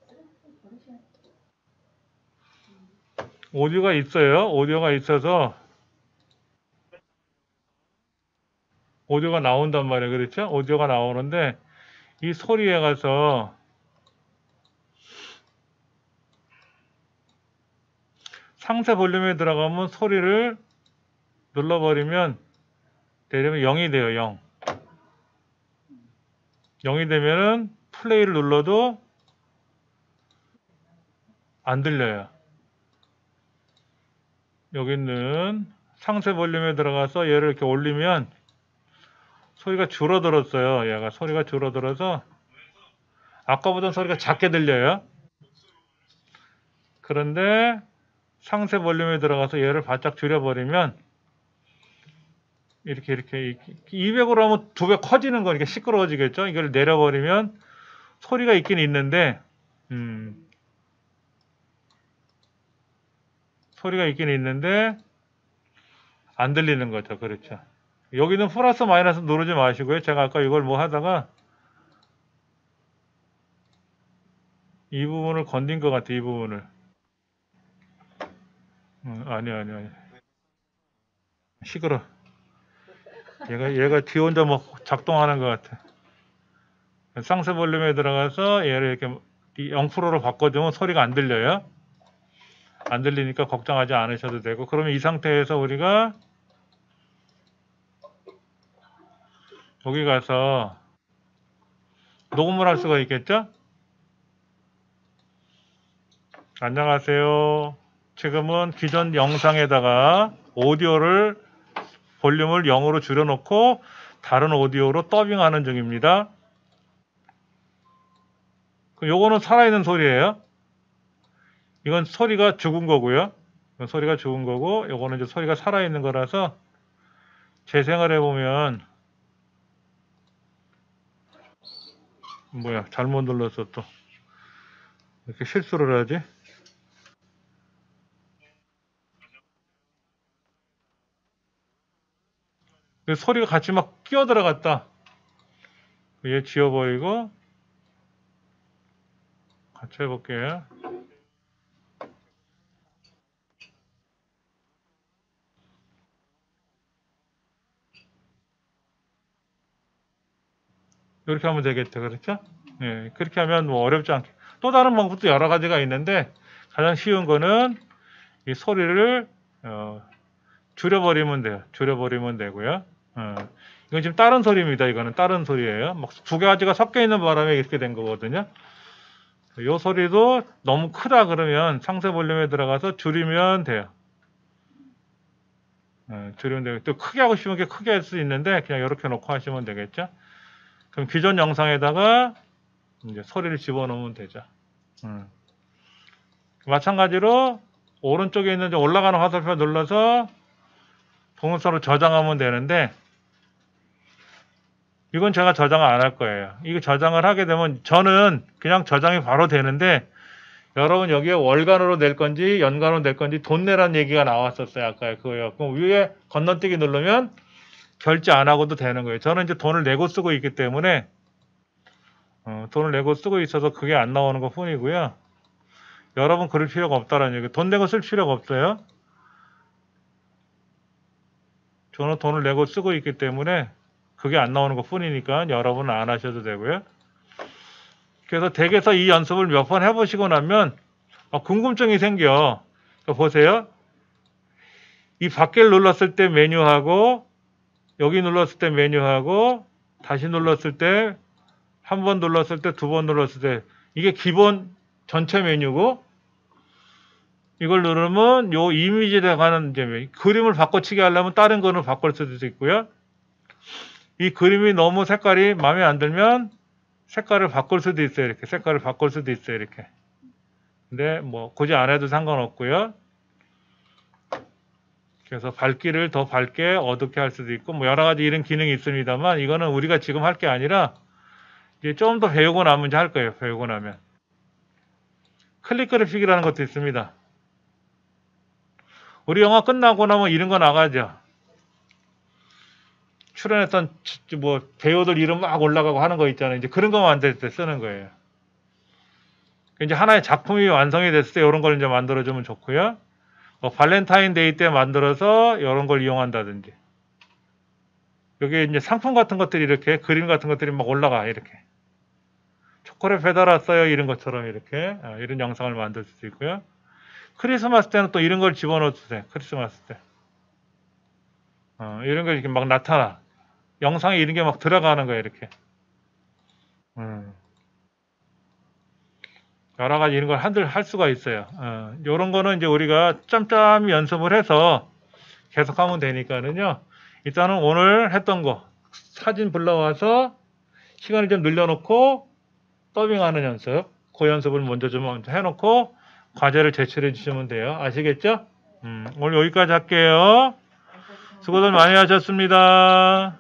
Speaker 3: 쓰레기통 버리셔야 돼요.
Speaker 1: 오디오가 있어요. 오디오가 있어서 오디오가 나온단 말이에요. 그렇죠? 오디오가 나오는데 이 소리에 가서 상세 볼륨에 들어가면 소리를 눌러버리면 되려면 0이 돼요. 0. 0이 되면은 플레이를 눌러도 안 들려요. 여기 있는 상세 볼륨에 들어가서 얘를 이렇게 올리면 소리가 줄어들었어요. 얘가 소리가 줄어들어서 아까보다 소리가 작게 들려요. 그런데 상세 볼륨에 들어가서 얘를 바짝 줄여버리면 이렇게 200으로 하면 2배 커지는 거니까 시끄러워지겠죠. 이걸 내려버리면 소리가 있긴 있는데 소리가 있긴 있는데 안 들리는 거죠. 그렇죠. 여기는 플러스 마이너스 누르지 마시고요. 제가 아까 이걸 뭐 하다가 이 부분을 건든 것 같아. 이 부분을. 아니. 시끄러. 얘가 뒤 혼자 뭐 작동하는 것 같아. 상세 볼륨에 들어가서 얘를 이렇게 0%로 바꿔주면 소리가 안 들려요. 안 들리니까 걱정하지 않으셔도 되고, 그러면 이 상태에서 우리가 여기 가서 녹음을 할 수가 있겠죠? 안녕하세요. 지금은 기존 영상에다가 오디오를 볼륨을 0으로 줄여놓고 다른 오디오로 더빙하는 중입니다. 요거는 살아있는 소리예요. 이건 소리가 죽은 거고요. 이건 소리가 죽은 거고, 요거는 이제 소리가 살아있는 거라서 재생을 해보면 뭐야, 잘못 눌렀어. 또 이렇게 실수를 하지. 소리가 같이 막 끼어 들어갔다. 얘 지워버리고 같이 해볼게요. 이렇게 하면 되겠죠. 그렇죠? 예, 그렇게 하면 뭐 어렵지 않게. 또 다른 방법도 여러 가지가 있는데 가장 쉬운 거는 이 소리를 줄여버리면 돼요. 줄여버리면 되고요. 이건 지금 다른 소리입니다. 이거는 다른 소리예요. 막 두 가지가 섞여 있는 바람에 이렇게 된 거거든요. 이 소리도 너무 크다 그러면 상세 볼륨에 들어가서 줄이면 돼요. 줄이면 되고, 또 크게 하고 싶으면 크게 할 수 있는데 그냥 이렇게 놓고 하시면 되겠죠. 그럼 기존 영상에다가 이제 소리를 집어넣으면 되죠. 마찬가지로 오른쪽에 있는 올라가는 화살표 눌러서 동영상으로 저장하면 되는데, 이건 제가 저장을 안 할 거예요. 이거 저장을 하게 되면 저는 그냥 저장이 바로 되는데, 여러분 여기에 월간으로 낼 건지 연간으로 낼 건지 돈 내라는 얘기가 나왔었어요. 아까 그거요. 그럼 위에 건너뛰기 누르면 결제 안 하고도 되는 거예요. 저는 이제 돈을 내고 쓰고 있기 때문에 돈을 내고 쓰고 있어서 그게 안 나오는 것 뿐이고요. 여러분 그럴 필요가 없다라는 얘기. 돈 내고 쓸 필요가 없어요. 저는 돈을 내고 쓰고 있기 때문에 그게 안 나오는 것 뿐이니까 여러분은 안 하셔도 되고요. 그래서 댁에서 이 연습을 몇 번 해보시고 나면 궁금증이 생겨. 보세요. 이 밖을 눌렀을 때 메뉴하고 여기 눌렀을 때 메뉴하고 다시 눌렀을 때 한 번 눌렀을 때 두 번 눌렀을 때 이게 기본 전체 메뉴고, 이걸 누르면 요 이미지에 가는 이제 그림을 바꿔치기 하려면 다른 거는 바꿀 수도 있고요. 이 그림이 너무 색깔이 마음에 안 들면 색깔을 바꿀 수도 있어요. 이렇게 색깔을 바꿀 수도 있어요. 이렇게. 근데 뭐 굳이 안 해도 상관없고요. 그래서 밝기를 더 밝게 어둡게 할 수도 있고 뭐 여러 가지 이런 기능이 있습니다만, 이거는 우리가 지금 할 게 아니라 이제 좀 더 배우고 나면 이제 할 거예요. 배우고 나면. 클릭 그래픽이라는 것도 있습니다. 우리 영화 끝나고 나면 이런 거 나가죠. 출연했던 뭐 배우들 이름 막 올라가고 하는 거 있잖아요. 이제 그런 거 만들 때 쓰는 거예요. 이제 하나의 작품이 완성이 됐을 때 이런 걸 이제 만들어주면 좋고요. 뭐 발렌타인데이 때 만들어서 이런 걸 이용한다든지. 여기 이제 상품 같은 것들이 이렇게 그림 같은 것들이 막 올라가 이렇게. 초콜릿 배달 왔어요 이런 것처럼 이렇게 이런 영상을 만들 수도 있고요. 크리스마스 때는 또 이런 걸 집어넣어주세요. 크리스마스 때 이런 거 이렇게 막 나타나 영상에 이런 게 막 들어가는 거예요. 이렇게 여러 가지 이런 걸 할 수가 있어요. 요런 거는 이제 우리가 짬짬이 연습을 해서 계속 하면 되니까는요. 일단은 오늘 했던 거 사진 불러와서 시간을 좀 늘려놓고 더빙하는 연습, 그 연습을 먼저 좀 해놓고 과제를 제출해 주시면 돼요. 아시겠죠? 오늘 여기까지 할게요. 수고들 많이 하셨습니다.